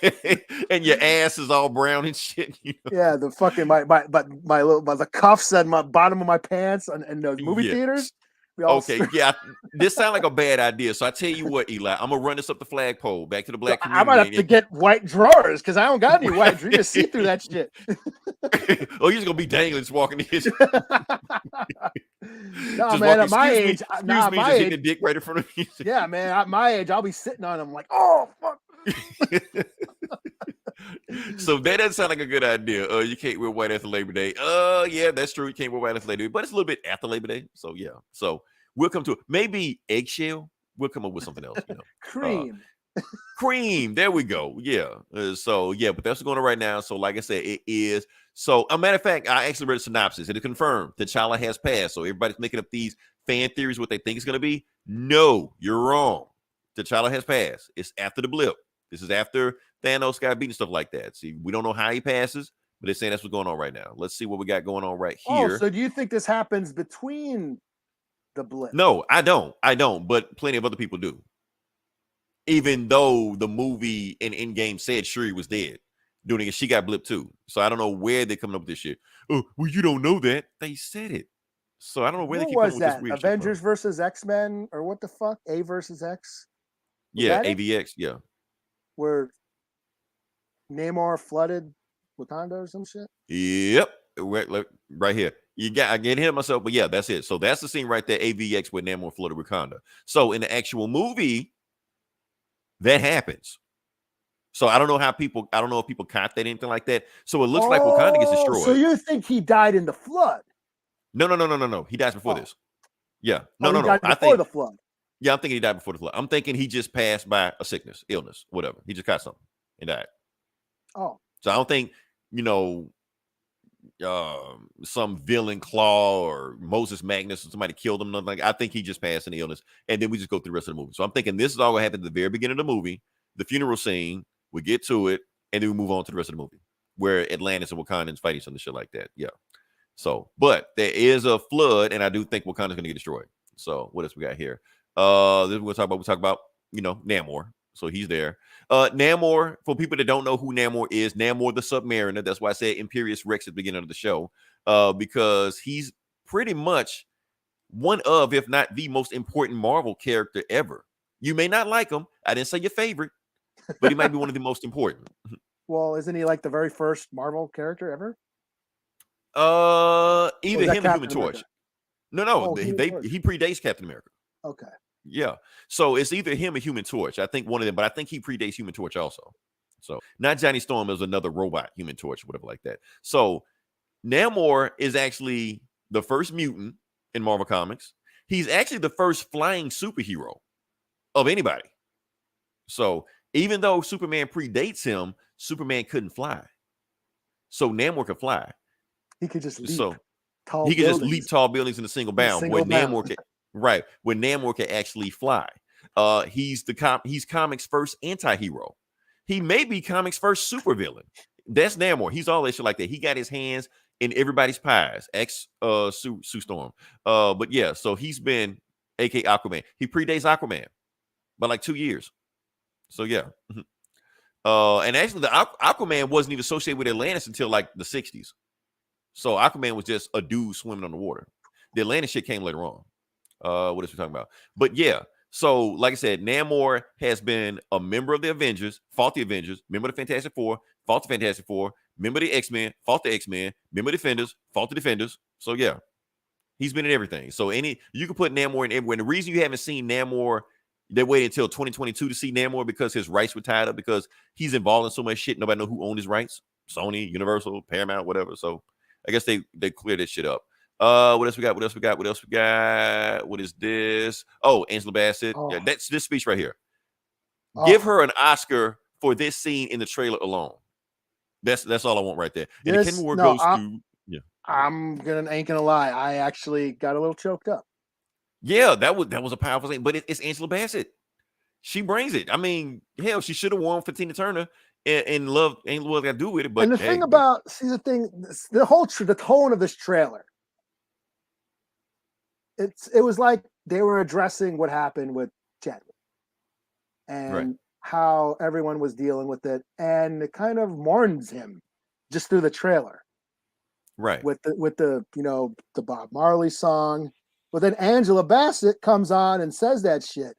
and your ass is all brown and shit. You know? Yeah, the fucking the cuffs and my bottom of my pants and the movie theaters. Okay, yeah, this sounds like a bad idea. So I tell you what, Eli, I'm gonna run this up the flagpole back to the Black community. I might have to get white drawers because I don't got any white drawers. You can see through that shit. Oh, you're just gonna be dangling, just walking in. No, just man, at my age, hitting the dick right in front of me. Yeah, man, at my age, I'll be sitting on them like, oh fuck. So that doesn't sound like a good idea. You can't wear white after Labor Day. Yeah, that's true. You can't wear white after Labor Day, but it's a little bit after Labor Day. So yeah. So we'll come to it. Maybe eggshell. We'll come up with something else. You know, cream. There we go. Yeah. So yeah, but that's what's going on right now. So like I said, it is. So a matter of fact, I actually read a synopsis and it confirmed T'Challa has passed. So everybody's making up these fan theories what they think it's going to be. No, you're wrong. T'Challa has passed. It's after the blip. This is after Thanos got beaten, stuff like that. See, we don't know how he passes, but they're saying that's what's going on right now. Let's see what we got going on right here. Oh, so do you think this happens between the blip? No, I don't. But plenty of other people do. Even though the movie in Endgame said Shuri was dead, doing it, she got blipped too. So I don't know where they're coming up with this shit. Oh, well, you don't know that. They said it. So I don't know where they keep coming with this weird Avengers versus X-Men or what the fuck? A versus X? Yeah, AVX, yeah. Where Namor flooded Wakanda or some shit? Yep. Right here. I get hit myself, but yeah, that's it. So that's the scene right there, AVX with Namor flooded Wakanda. So in the actual movie, that happens. So I don't know if people caught that, anything like that. So it looks like Wakanda gets destroyed. So you think he died in the flood? No. He dies before this. Yeah. No. I think the flood. Yeah, I'm thinking he died before the flood. I'm thinking he just passed by a sickness, illness, whatever. He just caught something and died. Oh. So I don't think, some villain Claw or Moses Magnus or somebody killed him. Nothing like. I think he just passed an illness, and then we just go through the rest of the movie. So I'm thinking this is all going to happen at the very beginning of the movie, the funeral scene. We get to it, and then we move on to the rest of the movie, where Atlantis and Wakandans fight each other, shit like that. Yeah. So, but there is a flood, and I do think Wakanda's going to get destroyed. So what else we got here? This we'll talk about, Namor. So he's there. Namor, for people that don't know who Namor is, Namor the Submariner. That's why I said Imperious Rex at the beginning of the show. Because he's pretty much one of, if not the most important Marvel character ever. You may not like him. I didn't say your favorite, but he might be one of the most important. Well, isn't he like the very first Marvel character ever? Either him or Human Torch. No, he predates Captain America. Okay. Yeah. So it's either him or Human Torch. I think one of them, but I think he predates Human Torch also. So not Johnny Storm, is another robot Human Torch, whatever like that. So Namor is actually the first mutant in Marvel Comics. He's actually the first flying superhero of anybody. So even though Superman predates him, Superman couldn't fly. So Namor could fly. He could just leap. So he could just leap tall buildings in a single bound. Namor can, right? When Namor can actually fly. He's comics' first anti-hero. He may be comics' first supervillain. That's Namor. He's all that shit like that. He got his hands in everybody's pies. Sue Storm. But yeah, so he's been aka Aquaman. He predates Aquaman by like 2 years. So yeah. And actually the Aquaman wasn't even associated with Atlantis until like the 60s. So Aquaman was just a dude swimming on the water. The Atlantis shit came later on. What else we talking about? But yeah, So, like I said, Namor has been a member of the Avengers, fought the Avengers, member of the Fantastic Four, fought the Fantastic Four, member of the X-Men, fought the X-Men, member of the Defenders, fought the Defenders. So yeah, he's been in everything. So you can put Namor in everywhere. And the reason you haven't seen Namor, they waited until 2022 to see Namor because his rights were tied up because he's involved in so much shit. Nobody know who owned his rights. Sony, Universal, Paramount, whatever. So I guess they cleared this shit up. What else we got? What else we got? What else we got? What is this? Oh, Angela Bassett. Oh. Yeah, that's this speech right here. Oh. Give her an Oscar for this scene in the trailer alone. That's all I want right there. And the Academy Award goes to ain't gonna lie. I actually got a little choked up. Yeah, that was a powerful thing. But it's Angela Bassett. She brings it. I mean, hell, she should have won for Tina Turner and love ain't what got to do with it. But and the thing about the tone of this trailer. It was like they were addressing what happened with Chadwick and how everyone was dealing with it, and it kind of mourns him just through the trailer, right? With the the Bob Marley song, but then Angela Bassett comes on and says that shit,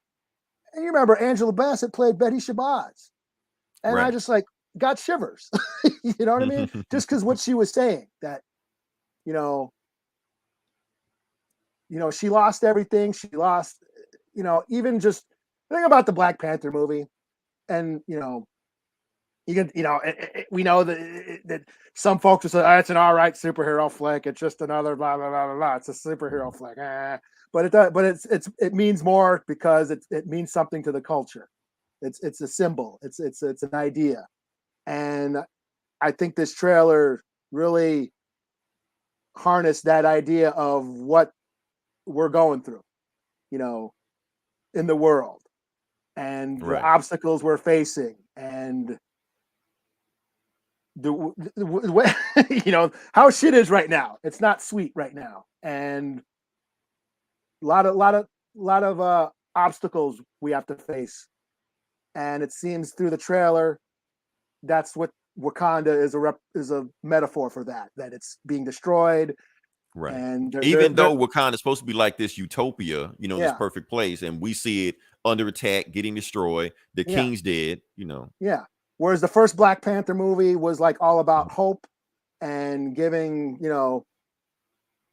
and you remember Angela Bassett played Betty Shabazz, and I just like got shivers, you know what I mean? Just because what she was saying that, she lost everything. She lost, even just think about the Black Panther movie. And, we know that some folks will say, oh, it's an all right superhero flick. It's just another blah, blah, blah, blah, blah. It's a superhero flick. But it means more because it means something to the culture. It's a symbol. It's an idea. And I think this trailer really harnessed that idea of what we're going through, in the world and the obstacles we're facing and the how shit is right now. It's not sweet right now. And a lot of obstacles we have to face. And it seems through the trailer, that's what Wakanda is a metaphor for that it's being destroyed. Right. And even though Wakanda is supposed to be like this utopia, this perfect place, and we see it under attack, getting destroyed, the king's dead, Yeah. Whereas the first Black Panther movie was like all about hope and giving,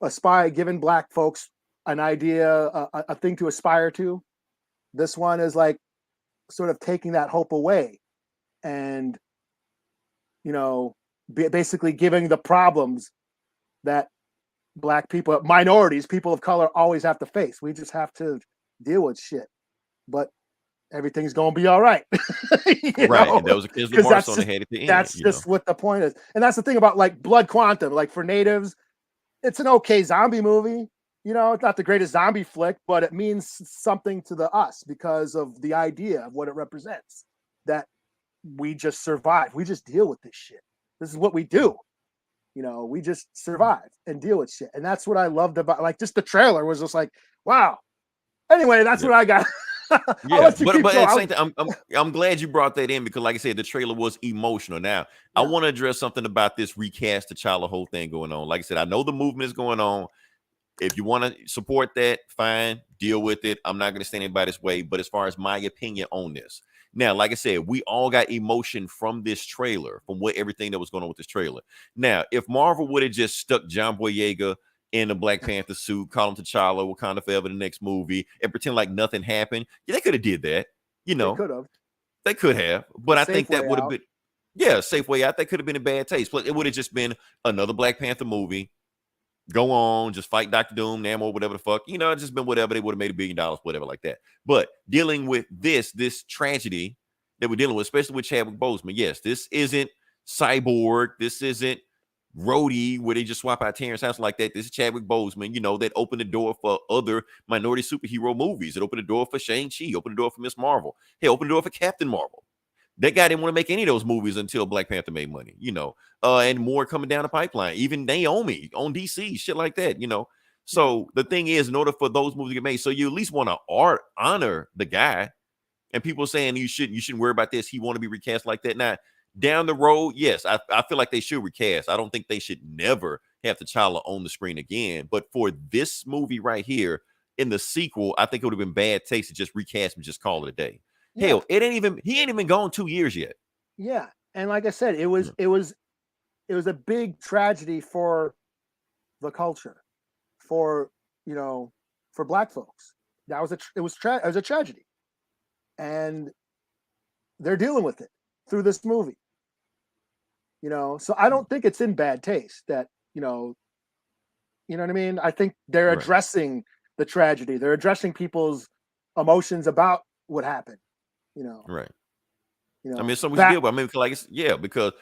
giving Black folks an idea, a thing to aspire to. This one is like sort of taking that hope away and, basically giving the problems that Black people, minorities, people of color always have to face. We just have to deal with shit, but everything's gonna be all right. Right. And there was a kids remarks on the head at the end. That's just what the point is. And that's the thing about like Blood Quantum, like for natives, it's an okay zombie movie. It's not the greatest zombie flick, but it means something to us because of the idea of what it represents. That we just survive. We just deal with this shit. This is what we do. We just survive and deal with shit. And that's what I loved about, like, just the trailer was just like, wow. Anyway, that's what I got. But at the same time, I'm glad you brought that in because, like I said, the trailer was emotional. Now, I want to address something about this recast T'Challa whole thing going on. Like I said, I know the movement is going on. If you want to support that, fine, deal with it. I'm not going to stand anybody's way. But as far as my opinion on this, now, like I said, we all got emotion from this trailer, from everything that was going on with this trailer. Now, if Marvel would have just stuck John Boyega in a Black Panther suit, call him T'Challa, Wakanda Forever, the next movie, and pretend like nothing happened, they could have did that. They could have. But I think that would have been, safe way out. That could have been a bad taste. But it would have just been another Black Panther movie. Go on, just fight Dr. Doom, Namor, whatever the fuck. It's just been whatever. They would have made $1 billion, whatever like that. But dealing with this tragedy that we're dealing with, especially with Chadwick Boseman, yes, this isn't Cyborg. This isn't Rhodey, where they just swap out Terrence House like that. This is Chadwick Boseman, that opened the door for other minority superhero movies. It opened the door for Shang-Chi, opened the door for Miss Marvel. Hey, opened the door for Captain Marvel. That guy didn't want to make any of those movies until Black Panther made money, and more coming down the pipeline. Even Naomi on DC, shit like that, So the thing is, in order for those movies to get made, so you at least want to honor the guy. And people saying you shouldn't worry about this. He want to be recast like that. Now, down the road, yes, I feel like they should recast. I don't think they should never have T'Challa on the screen again. But for this movie right here, in the sequel, I think it would have been bad taste to just recast and just call it a day. Yeah. Hell, he ain't even gone 2 years yet. Yeah. And like I said, it was a big tragedy for the culture, for for Black folks. That was it was a tragedy, and they're dealing with it through this movie. So I don't think it's in bad taste that you know what I mean. I think they're addressing the tragedy. They're addressing people's emotions about what happened. Right. I mean, it's so much deal. I mean, because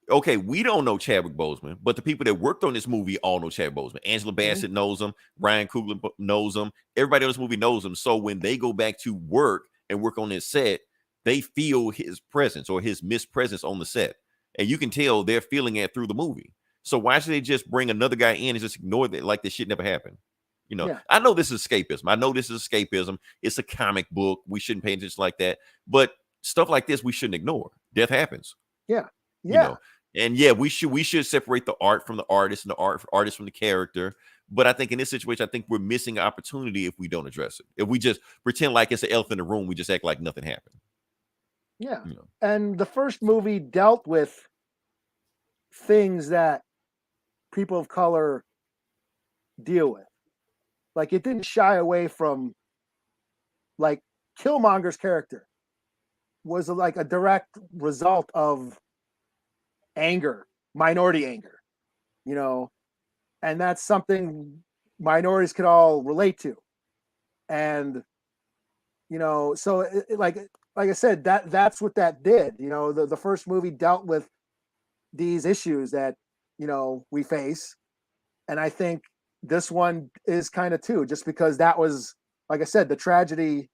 okay, we don't know Chadwick Boseman, but the people that worked on this movie all know Chadwick Boseman. Angela Bassett knows him. Ryan Coogler knows him. Everybody on this movie knows him. So when they go back to work and work on this set, they feel his presence or his mispresence on the set. And you can tell they're feeling it through the movie. So why should they just bring another guy in and just ignore that like this shit never happened? I know this is escapism. It's a comic book. We shouldn't pay attention like that. But stuff like this, we shouldn't ignore. Death happens. Yeah. Yeah. And we should separate the art from the artist and the artist from the character. But I think in this situation, I think we're missing an opportunity if we don't address it. If we just pretend like it's an elephant in the room, we just act like nothing happened. Yeah. And the first movie dealt with things that people of color deal with. Like, it didn't shy away from, like, Killmonger's character was like a direct result of anger, minority anger, and that's something minorities could all relate to. And, so like I said, that's what that did. The first movie dealt with these issues that, we face. And I think this one is kind of too, just because that was, like I said, the tragedy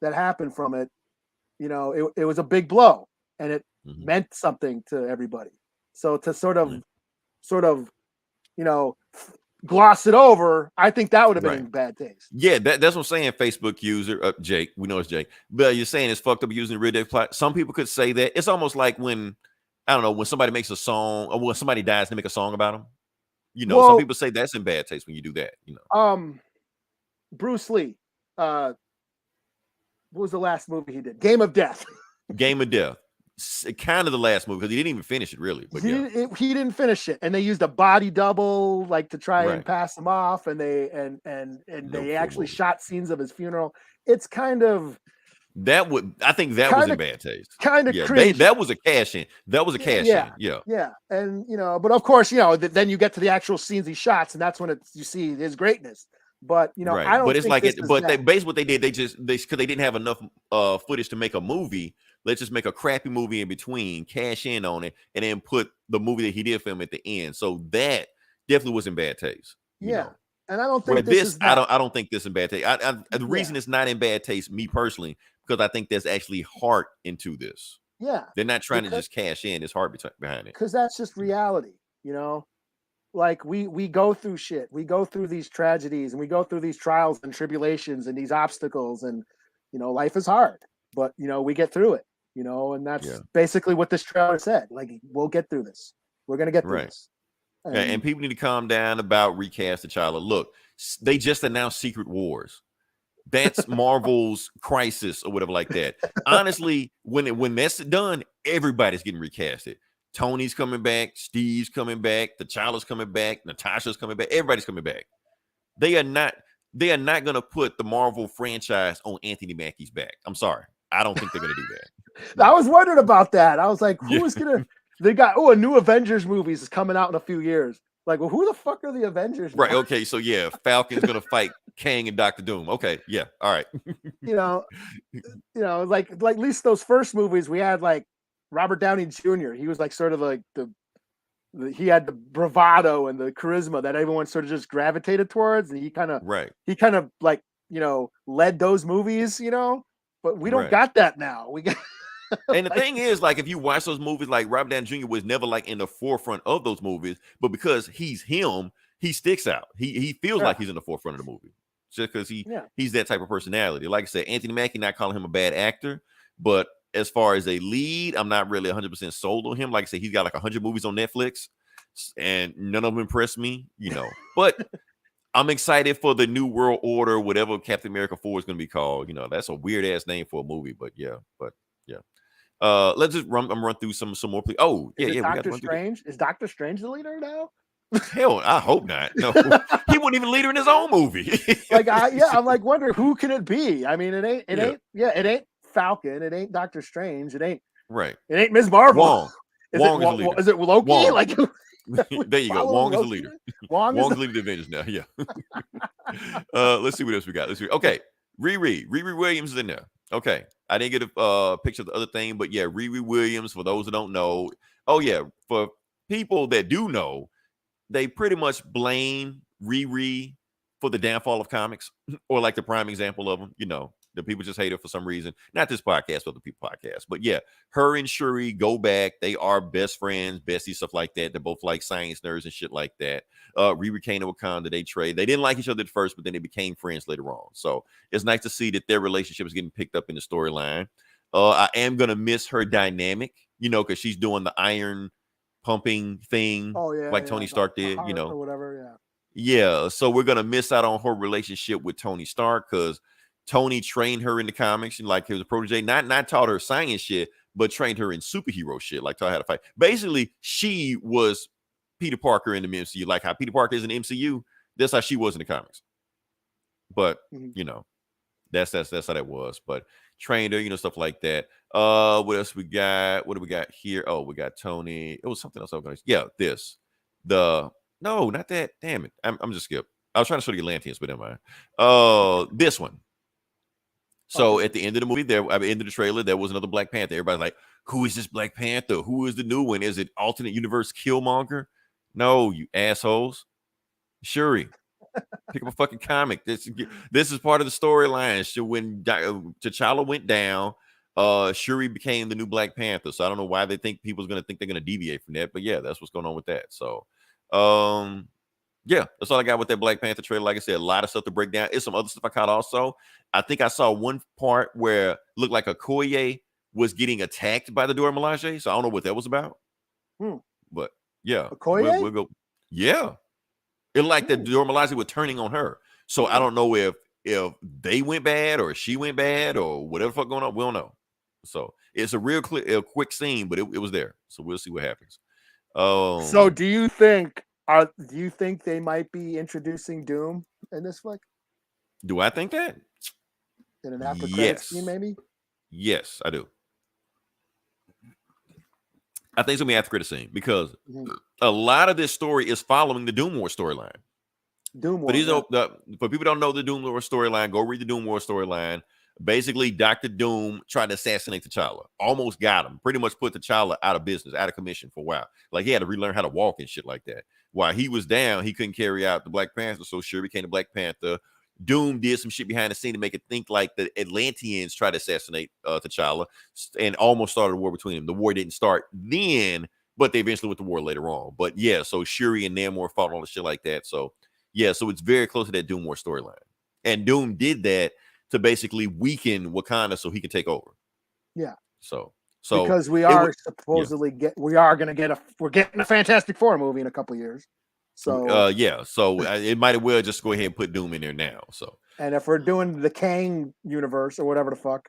that happened from it, it was a big blow, and it meant something to everybody. So to sort of, gloss it over, I think that would have been in bad taste. Yeah, that's what I'm saying. Facebook user, Jake, we know it's Jake, but you're saying it's fucked up using the real day plot. Some people could say that. It's almost like when, I don't know, when somebody makes a song or when somebody dies, they make a song about them. Some people say that's in bad taste when you do that. Bruce Lee, what was the last movie he did? Game of Death. Game of Death. Kind of the last movie because he didn't even finish it really. But he didn't finish it, and they used a body double like to try and pass him off, and they they actually shot scenes of his funeral. It's kind of I think that was in bad taste. Kind of cringe. That was a cash in. That was a cash in. Yeah, and but of course then you get to the actual scenes he shots, and that's when you see his greatness. But I don't. But it's think like they basically what they did, because they didn't have enough footage to make a movie. Let's just make a crappy movie in between, cash in on it, and then put the movie that he did film at the end. So that definitely was in bad taste. And I don't think I don't think this is in bad taste. The reason it's not in bad taste, me personally, because I think there's actually heart into this. Yeah, they're not trying to just cash in. There's heart behind it. Because that's just reality, Like we go through shit. We go through these tragedies, and we go through these trials and tribulations and these obstacles, and life is hard, but we get through it. And that's basically what this trailer said. Like, we'll get through this. We're gonna get through this. And people need to calm down about recast T'Challa. Look, they just announced Secret Wars. That's Marvel's Crisis or whatever like that. Honestly, when that's done, everybody's getting recasted. Tony's coming back, Steve's coming back, T'Challa's coming back, Natasha's coming back, everybody's coming back. They are not gonna put the Marvel franchise on Anthony Mackie's back. I'm sorry. I don't think they're gonna do that. I was wondering about that. I was like, who is gonna? They got a new Avengers movies is coming out in a few years. Like, well, who the fuck are the Avengers? Right. Okay. So Falcon's gonna fight Kang and Doctor Doom. Okay. Yeah. All right. Like at least those first movies we had like Robert Downey Jr. He was like sort of like he had the bravado and the charisma that everyone sort of just gravitated towards, and he kind of like led those movies. But we don't got that now. We got. And the thing is, like, if you watch those movies, like Robert Downey Jr. was never like in the forefront of those movies, but because he's him, he sticks out. He feels like he's in the forefront of the movie just because he's that type of personality. Like I said, Anthony Mackie, not calling him a bad actor, but as far as a lead, I'm not really 100% sold on him. Like I said, he's got like 100 movies on Netflix, and none of them impressed me. But I'm excited for the New World Order, whatever Captain America 4 is going to be called. You know, that's a weird ass name for a movie, but yeah. Let's just run through some more. Oh, Is it we got to Doctor run through Strange? Is Doctor Strange the leader now? Hell, I hope not. No, he wouldn't even lead her in his own movie. I'm like wondering who can it be? I mean, it ain't Falcon, it ain't Doctor Strange, it ain't Ms. Marvel. Wong. Wong is the leader. Is it Loki? Wong. Like there you go. Wong is the leader. Wong is leader of the Avengers now. Yeah. Let's see what else we got. Okay. Riri Williams is in there. Okay. I didn't get a picture of the other thing, but yeah, Riri Williams, for those that don't know. Oh, yeah. For people that do know, they pretty much blame Riri for the downfall of comics, or like the prime example of them. You know, the people just hate her for some reason. Not this podcast, but other people podcast. But yeah, her and Shuri go back. They are best friends, besties, stuff like that. They're both like science nerds and shit like that. Riri came to Wakanda. They trade. They didn't like each other at first, but then they became friends later on. So it's nice to see that their relationship is getting picked up in the storyline. I am gonna miss her dynamic, you know, because she's doing the iron pumping thing, like Tony Stark did, you know, or whatever. Yeah. So we're gonna miss out on her relationship with Tony Stark, because Tony trained her in the comics and like he was a protege, not taught her science shit, but trained her in superhero shit, like taught her how to fight. Basically, she was Peter Parker in the MCU, like how Peter Parker is in the MCU. That's how she was in the comics. But you know, that's how that was. But trained her, you know, stuff like that. What else we got? What do we got here? Oh, we got Tony. It was something else I was gonna. Yeah, no, not that. Damn it. I'm just skip. I was trying to show the Atlanteans, but never mind. This one. So at the end of the movie, end of the trailer, there was another Black Panther. Everybody's like, who is this Black Panther? Who is the new one? Is it alternate universe Killmonger? No, you assholes. Shuri. Pick up a fucking comic. This is part of the storyline. So when T'Challa went down, Shuri became the new Black Panther. So I don't know why they think people's gonna think they're gonna deviate from that, but yeah, that's what's going on with that. So yeah, that's all I got with that Black Panther trailer. Like I said, a lot of stuff to break down. It's some other stuff I caught also. I think I saw one part where it looked like Okoye was getting attacked by the Dora Milaje. So I don't know what that was about. But yeah, Okoye? we'll go. Yeah. It like that Dora Milaje was turning on her. So I don't know if they went bad or she went bad or whatever the fuck going on. We don't know. So it's a real quick scene, but it was there. So we'll see what happens. So do you think they might be introducing Doom in this flick? Do I think that? In an after credit scene, maybe? Yes, I do. I think it's gonna be after credit scene because a lot of this story is following the Doom War storyline. But for people who don't know the Doom War storyline, go read the Doom War storyline. Basically, Dr. Doom tried to assassinate T'Challa. Almost got him. Pretty much put T'Challa out of business, out of commission for a while. Like he had to relearn how to walk and shit like that. While he was down, he couldn't carry out the Black Panther, so Shuri became the Black Panther. Doom did some shit behind the scene to make it think like the Atlanteans tried to assassinate T'Challa and almost started a war between them. The war didn't start then, but they eventually went to war later on. But yeah, so Shuri and Namor fought all the shit like that. So yeah, so it's very close to that Doom War storyline. And Doom did that to basically weaken Wakanda so he could take over. Yeah. So because we are supposedly we're getting a Fantastic Four movie in a couple of years. So it might as well just go ahead and put Doom in there now. So and if we're doing the Kang universe or whatever the fuck,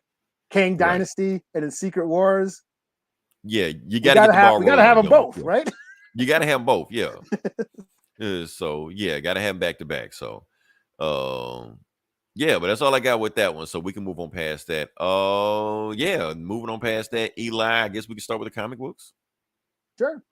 Kang Dynasty and in Secret Wars, yeah, you gotta have them both, right? You gotta have them both, yeah. So yeah, gotta have them back to back. So yeah, but that's all I got with that one. So we can move on past that. Yeah, moving on past that, Eli, I guess we can start with the comic books. Sure.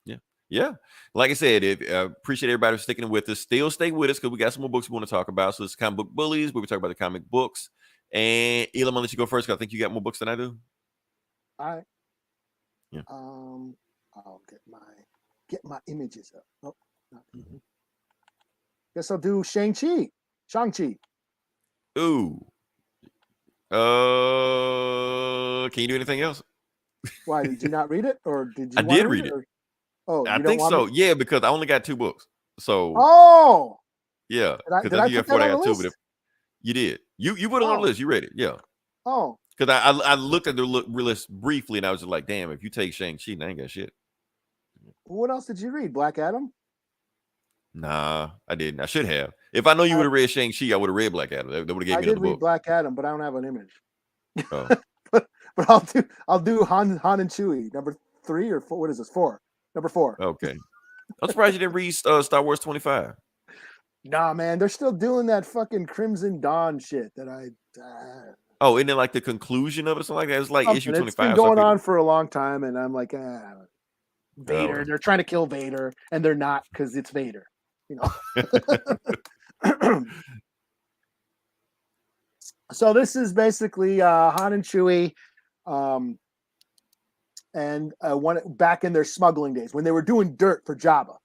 Yeah. Like I said, appreciate everybody for sticking with us. Still stay with us because we got some more books we want to talk about. So it's Comic Book Bullies, where we talk about the comic books. And Eli, I'm gonna let you go first because I think you got more books than I do. All right. Yeah. I'll get my images up. Guess I'll do Shang-Chi. Ooh. Can you do anything else? Why did you not read it, or did you? I did read it. Oh, I think so. Yeah, because I only got 2 books. So. Oh. Yeah, because you got 4. I got 2, but you did. You put it on the list. You read it. Yeah. Oh. Because I looked at the list briefly, and I was just like, damn, if you take Shang-Chi, I ain't got shit. What else did you read? Black Adam? Nah, I didn't. I should have. If I know you would have read Shang-Chi, I would have read Black Adam. That would have gave I me did another read book. Black Adam, but I don't have an image. Oh. but I'll do Han and Chewie number 3 or 4. What is this? 4. Number 4. Okay. I'm surprised you didn't read Star Wars 25. Nah, man, they're still doing that fucking Crimson Dawn shit that I. Oh, isn't it like the conclusion of it or something like that? It's like issue 25. It's been going on for a long time, and I'm like, Vader. They're trying to kill Vader, and they're not because it's Vader. You know. So this is basically Han and Chewie, and one back in their smuggling days when they were doing dirt for Jabba.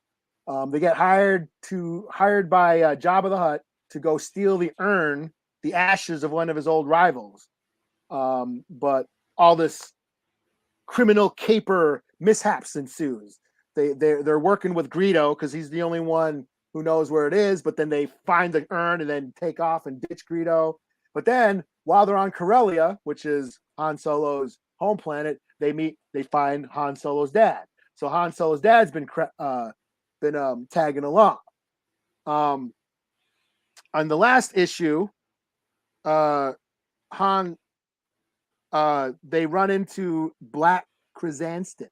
They get hired by Jabba the Hutt to go steal the urn, the ashes of one of his old rivals. But all this criminal caper mishaps ensues. They're working with Greedo because he's the only one who knows where it is. But then they find the urn and then take off and ditch Greedo. But then while they're on Corellia, which is Han Solo's home planet, they find Han Solo's dad. So Han Solo's dad's been tagging along. On the last issue, Han they run into Black Chrysanthemum,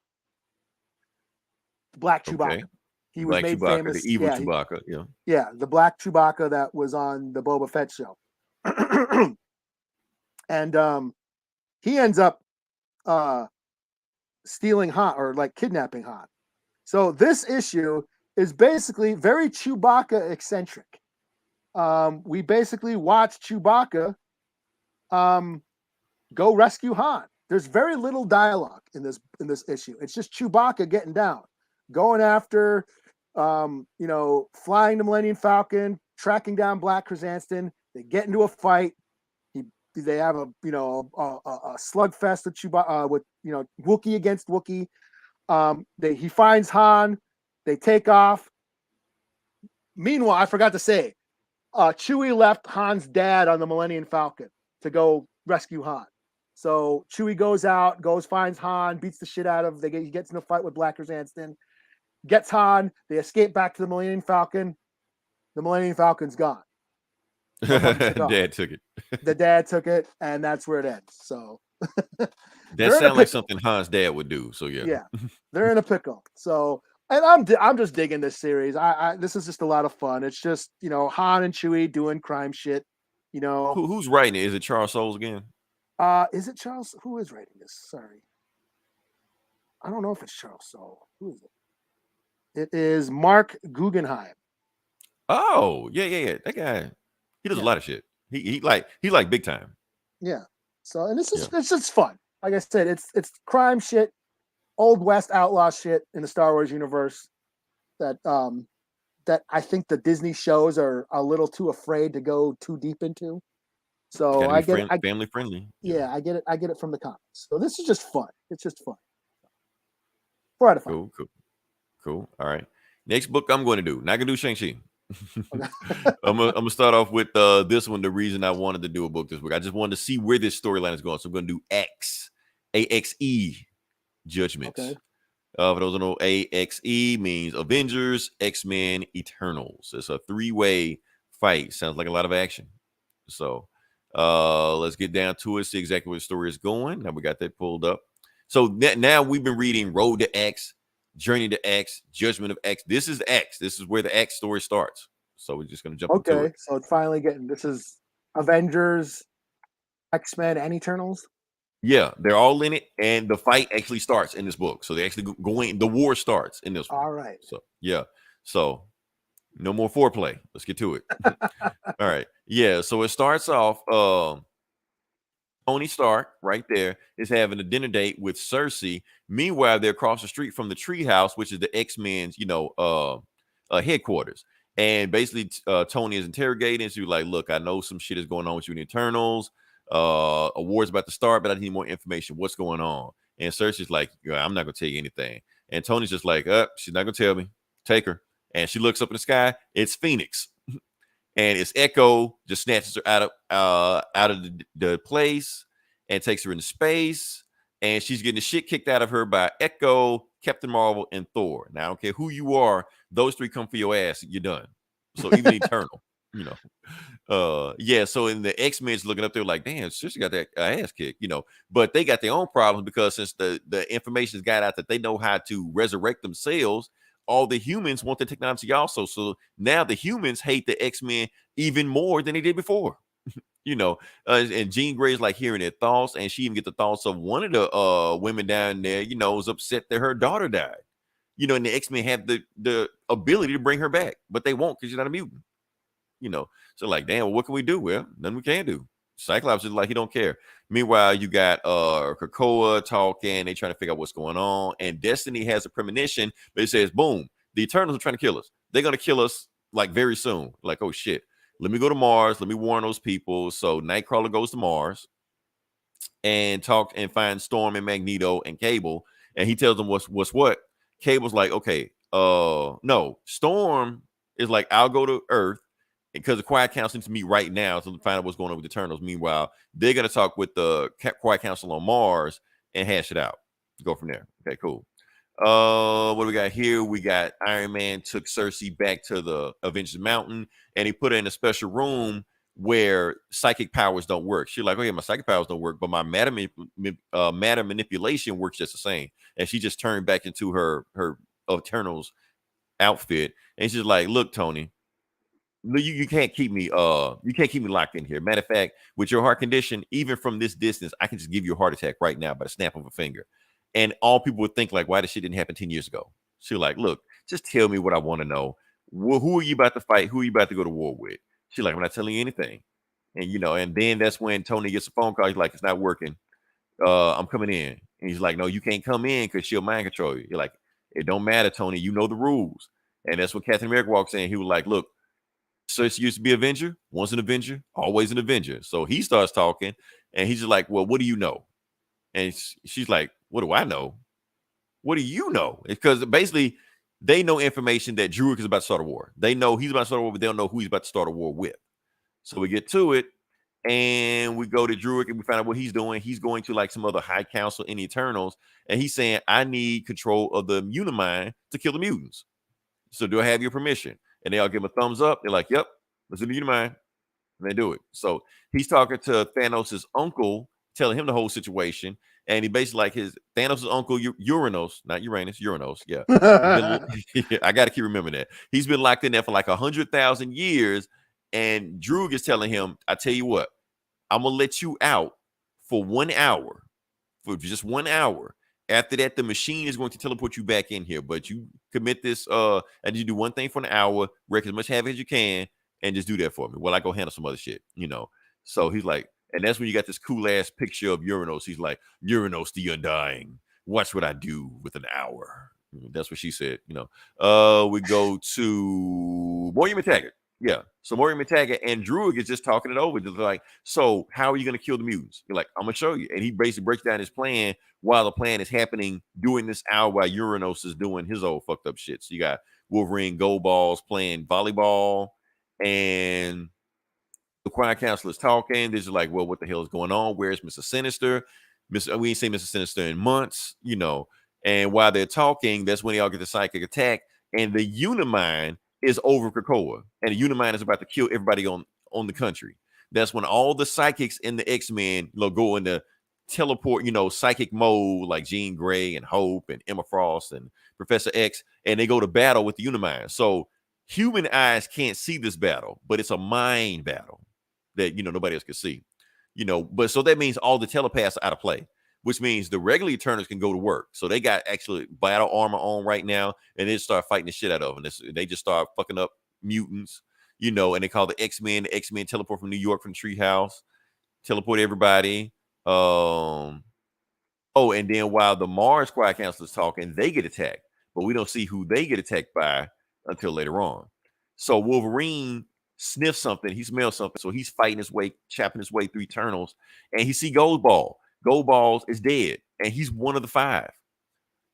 Black Chewbacca. Okay. He Black was made Chewbacca, famous. the evil Chewbacca. Yeah, the Black Chewbacca that was on the Boba Fett show. And he ends up stealing Han, or like kidnapping Han. So this issue is basically very Chewbacca eccentric. We basically watch Chewbacca go rescue Han. There's very little dialogue in this issue. It's just Chewbacca getting down, going after, flying the Millennium Falcon, tracking down Black Chrysanthemum. They get into a fight. They have a slugfest with Chewbacca, with Wookiee against Wookiee. He finds Han. They take off. Meanwhile, I forgot to say, Chewie left Han's dad on the Millennium Falcon to go rescue Han. So Chewie finds Han, beats the shit out of. He gets in a fight with Black Chrysanthemum, gets Han. They escape back to the Millennium Falcon. The Millennium Falcon's gone. Dad took it. The dad took it, and that's where it ends. So that sounds like something Han's dad would do. So yeah, they're in a pickle. So, and I'm just digging this series. This is just a lot of fun. It's just Han and Chewie doing crime shit. Who's writing it? Is it Charles Soules again? Is it Charles? Who is writing this? Sorry, I don't know if it's Charles Soules. Who is it? It is Mark Guggenheim. Oh yeah. That guy. He does a lot of shit. He like big time. Yeah. So, and it's just fun. Like I said, it's crime shit, Old West outlaw shit in the Star Wars universe that I think the Disney shows are a little too afraid to go too deep into. So I get it. Family friendly. Yeah, I get it. I get it from the comics. So this is just fun. It's just fun. 4 out of 5. Cool. All right. Next book I'm going to do. Not gonna do Shang-Chi. I'm gonna start off with this one. The reason I wanted to do a book this week, I just wanted to see where this storyline is going. So I'm going to do A.X.E Judgments. Okay. For those who know, A.X.E means Avengers, X-Men, Eternals. It's a 3-way fight. Sounds like a lot of action. So let's get down to it. See exactly where the story is going. Now we got that pulled up. So now we've been reading Road to X, Journey to X, Judgment of X. This is X. This is where the X story starts. So we're just going to jump into it. Okay, so it's finally this is Avengers, X-Men, and Eternals? Yeah, they're all in it, and the fight actually starts in this book. So they actually the war starts in this one. All right. So, yeah. So, no more foreplay. Let's get to it. All right. Yeah, so it starts off, Tony Stark right there is having a dinner date with Cersei. Meanwhile, they're across the street from the treehouse, which is the X-Men's, headquarters. And basically, Tony is interrogating. So, like, look, I know some shit is going on with you in the Eternals. A war's about to start, but I need more information. What's going on? And Cersei's like, I'm not gonna tell you anything. And Tony's just like, she's not gonna tell me. Take her. And she looks up in the sky. It's Phoenix. And it's Echo just snatches her out of the place and takes her into space. And she's getting the shit kicked out of her by Echo, Captain Marvel, and Thor. Now, I don't care who you are. Those 3 come for your ass. You're done. So even Eternal. you know. Yeah, so in the X-Men's looking up there like, damn, sister got that ass kicked, but they got their own problems because since the information's got out that they know how to resurrect themselves, all the humans want the technology also. So now the humans hate the X-Men even more than they did before. you know, and Jean Grey's like hearing their thoughts, and she even get the thoughts of one of the women down there, was upset that her daughter died. And the X-Men have the ability to bring her back, but they won't because she's not a mutant. So like, damn, well, what can we do? Well, nothing we can do. Cyclops is like, he don't care. Meanwhile, you got Krakoa talking, they trying to figure out what's going on, and Destiny has a premonition, but it says, boom, the Eternals are trying to kill us. They're gonna kill us like very soon. Like, oh shit. Let me go to Mars. Let me warn those people. So Nightcrawler goes to Mars and talk and find Storm and Magneto and Cable, and he tells them what's what. Cable's like, okay, no. Storm is like, I'll go to Earth because the Quiet Council needs to meet right now to find out what's going on with the Eternals. Meanwhile, they're gonna talk with the Quiet Council on Mars and hash it out. Go from there. Okay, cool. What do we got here? We got Iron Man took Cersei back to the Avengers Mountain, and he put her in a special room where psychic powers don't work. She's like, oh yeah, my psychic powers don't work, but my matter manipulation works just the same. And she just turned back into her Eternals outfit, and she's like, look, Tony, you can't keep me locked in here. Matter of fact, with your heart condition, even from this distance, I can just give you a heart attack right now by the snap of a finger. And all people would think like, why this shit didn't happen 10 years ago? She's like, look, just tell me what I want to know. Who are you about to fight? Who are you about to go to war with? She's like, I'm not telling you anything. And then that's when Tony gets a phone call. He's like, it's not working. I'm coming in. And he's like, no, you can't come in because she'll mind control you. You're like, it don't matter, Tony. You know the rules. And that's when Captain America walks in. He was like, look, Cersei used to be Avenger, once an Avenger, always an Avenger. So he starts talking, and he's just like, well, what do you know? And she's like, what do I know? What do you know? Because basically, they know information that Druid is about to start a war. They know he's about to start a war, but they don't know who he's about to start a war with. So we get to it, and we go to Druid, and we find out what he's doing. He's going to like some other high council in the Eternals, and he's saying, I need control of the Unimind to kill the mutants. So do I have your permission? And they all give him a thumbs up. They're like, yep, let's do the Unimind. And they do it. So he's talking to Thanos' uncle, telling him the whole situation. And he basically like his Thanos' uncle, Uranus, not Uranus, Uranus. Yeah. I got to keep remembering that. He's been locked in there for like 100,000 years. And Droog is telling him, I tell you what, I'm going to let you out for 1 hour, for just 1 hour. After that, the machine is going to teleport you back in here. But you commit this, and you do one thing for an hour, wreak as much havoc as you can, and just do that for me. Well, I go handle some other shit, So he's like, and that's when you got this cool ass picture of Uranus. He's like, Uranus, the undying. Watch what I do with an hour. That's what she said, We go to William Taggart. Yeah. So Morgan McTaggart and Druid is just talking it over. Just like, so how are you going to kill the mutants? You're like, I'm going to show you. And he basically breaks down his plan while the plan is happening during this hour while Uranus is doing his old fucked up shit. So you got Wolverine Gold Balls playing volleyball, and the Quiet Council is talking. They're just like, well, what the hell is going on? Where's Mr. Sinister? We ain't seen Mr. Sinister in months, And while they're talking, that's when they all get the psychic attack. And the Unimind is over Krakoa, and the Unimind is about to kill everybody on the country. That's when all the psychics in the X-Men go into teleport, psychic mode, like Jean Grey and Hope and Emma Frost and Professor X, and they go to battle with the Unimind. So human eyes can't see this battle, but it's a mind battle that nobody else can see. But so that means all the telepaths are out of play, which means the regular Eternals can go to work. So they got actually battle armor on right now, and they start fighting the shit out of them. They just start fucking up mutants, and they call the X-Men teleport from New York from the treehouse, teleport everybody. And then while the Mars Quiet Council is talking, they get attacked, but we don't see who they get attacked by until later on. So Wolverine sniffs something, he smells something, so he's fighting his way, chopping his way through Eternals, and he see Gold Balls is dead, and he's one of the 5.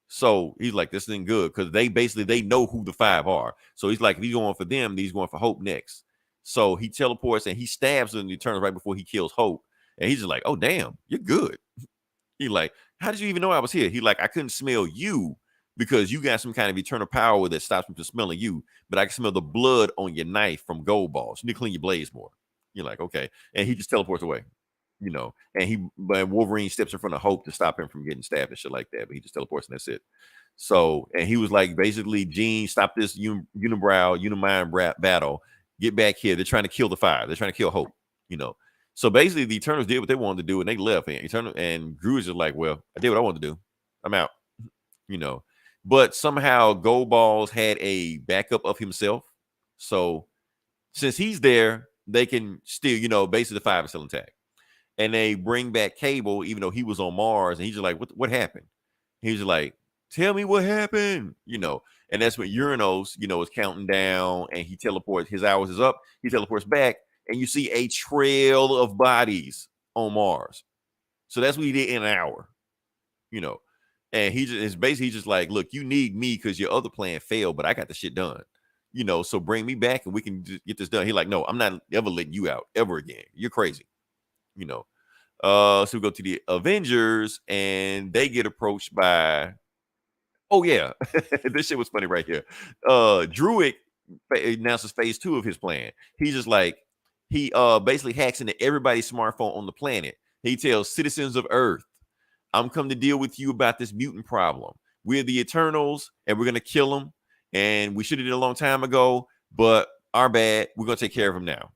So he's like, this isn't good, because they know who the 5 are. So he's like, if he's going for them, he's going for Hope next. So he teleports and he stabs in the Eternals right before he kills Hope. And he's just like, oh damn, you're good. He's like, how did you even know I was here? He's like, I couldn't smell you, because you got some kind of eternal power that stops me from smelling you, but I can smell the blood on your knife from gold balls. You need to clean your blades more. You're like, okay. And he just teleports away, but Wolverine steps in front of Hope to stop him from getting stabbed and shit like that, but he just teleports and that's it. So, and he was like, basically, Gene, stop this unimind battle. Get back here. They're trying to kill the fire. They're trying to kill Hope, So basically, the Eternals did what they wanted to do, and they left. And Drew is just like, well, I did what I wanted to do. I'm out, But somehow Gold Balls had a backup of himself. So since he's there, they can still, basically the fire is still intact. And they bring back Cable, even though he was on Mars, and he's just like, what happened? He's just like, tell me what happened, and that's when Uranos, is counting down and he teleports, his hours is up, he teleports back, and you see a trail of bodies on Mars. So that's what he did in an hour, and he's basically just like, look, you need me because your other plan failed, but I got the shit done, so bring me back and we can just get this done. He's like, no, I'm not ever letting you out ever again. You're crazy, So we go to the Avengers and they get approached by, oh yeah, this shit was funny right here. Druid announces phase 2 of his plan. He's just like, he basically hacks into everybody's smartphone on the planet. He tells citizens of Earth, I'm come to deal with you about this mutant problem. We're the Eternals and we're gonna kill them. And we should have did it a long time ago, but our bad. We're gonna take care of them now.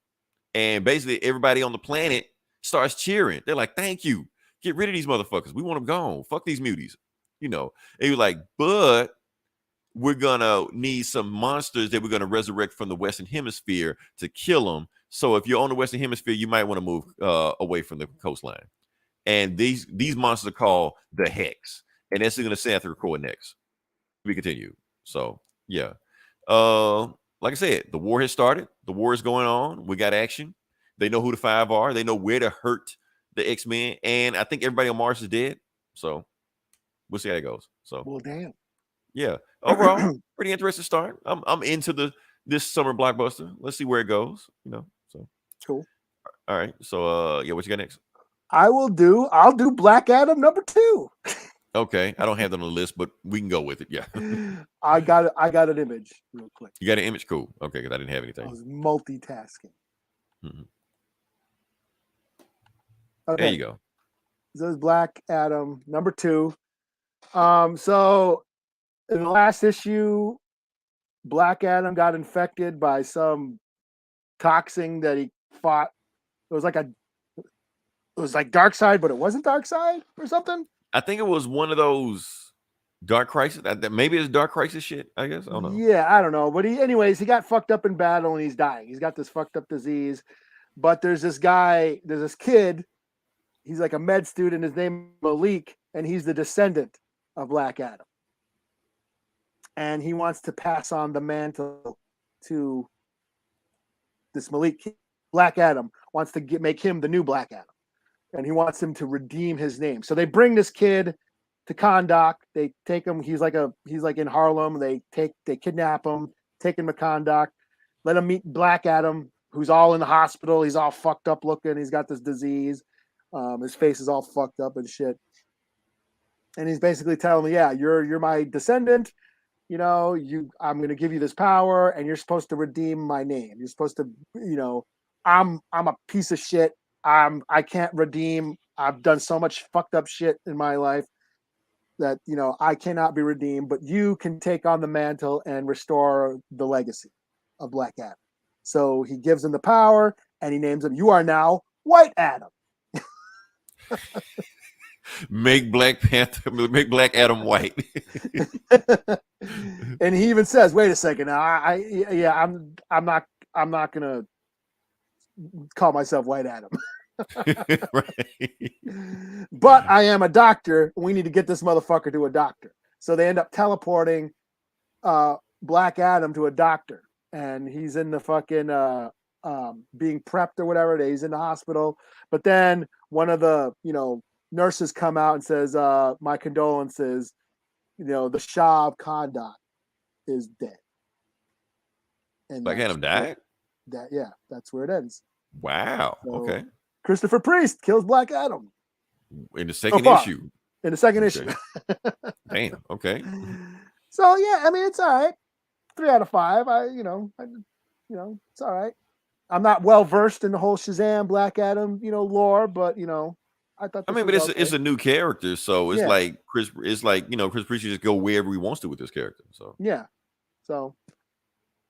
And basically everybody on the planet starts cheering. They're like, thank you. Get rid of these motherfuckers. We want them gone. Fuck these muties. And he was like, but we're gonna need some monsters that we're gonna resurrect from the Western Hemisphere to kill them. So if you're on the Western Hemisphere, you might want to move away from the coastline. And these monsters are called the Hex, and that's gonna say after record next. We continue. So yeah, like I said, the war has started. The war is going on. We got action. They know who the 5 are. They know where to hurt the X-Men, and I think everybody on Mars is dead. So we'll see how it goes. So, well, damn. Yeah. Overall, pretty interesting start. I'm into this summer blockbuster. Let's see where it goes. So cool. All right. So yeah, what you got next? I'll do Black Adam number 2. Okay. I don't have that on the list, but we can go with it. Yeah. I got an image real quick. You got an image? Cool. Okay, because I didn't have anything. I was multitasking. Mm-hmm. Okay. There you go. This is Black Adam number 2. So in the last issue, Black Adam got infected by some toxin that he fought. It was like Darkseid, but it wasn't Darkseid or something. I think it was one of those Dark Crisis. Maybe it's Dark Crisis shit, I guess. I don't know. Yeah, I don't know. But he got fucked up in battle and he's dying. He's got this fucked up disease. But there's this kid. He's like a med student. His name is Malik, and he's the descendant of Black Adam. And he wants to pass on the mantle to this Malik. Black Adam wants to make him the new Black Adam. And he wants him to redeem his name. So they bring this kid to Kahndaq. They take him. He's like in Harlem. They kidnap him, take him to Kahndaq, let him meet Black Adam, who's all in the hospital. He's all fucked up looking. He's got this disease. His face is all fucked up and shit. And he's basically telling me, yeah, you're my descendant. I'm going to give you this power, and you're supposed to redeem my name. You're supposed to, I'm a piece of shit. I can't redeem. I've done so much fucked up shit in my life that, I cannot be redeemed, but you can take on the mantle and restore the legacy of Black Adam. So he gives him the power and he names him, you are now White Adam. Make Black Adam white. And he even says, wait a second now, I'm not gonna call myself White Adam. Right. But I am a doctor. We need to get this motherfucker to a doctor. So they end up teleporting Black Adam to a doctor, and he's in the fucking being prepped or whatever. He's in the hospital. But then one of the nurses come out and says, my condolences, the Shah of Kahndaq is dead. And Black Adam died? That's where it ends. Wow. So, okay. Christopher Priest kills Black Adam. In the second issue. In the second issue. Damn. Okay. So yeah, I mean, it's all right. 3 out of 5. It's all right. I'm not well versed in the whole Shazam, Black Adam, lore, but I thought I this mean, was but okay. it's a new character, so it's Yeah, like Chris. It's like Chris Priest just go wherever he wants to with this character. So yeah. So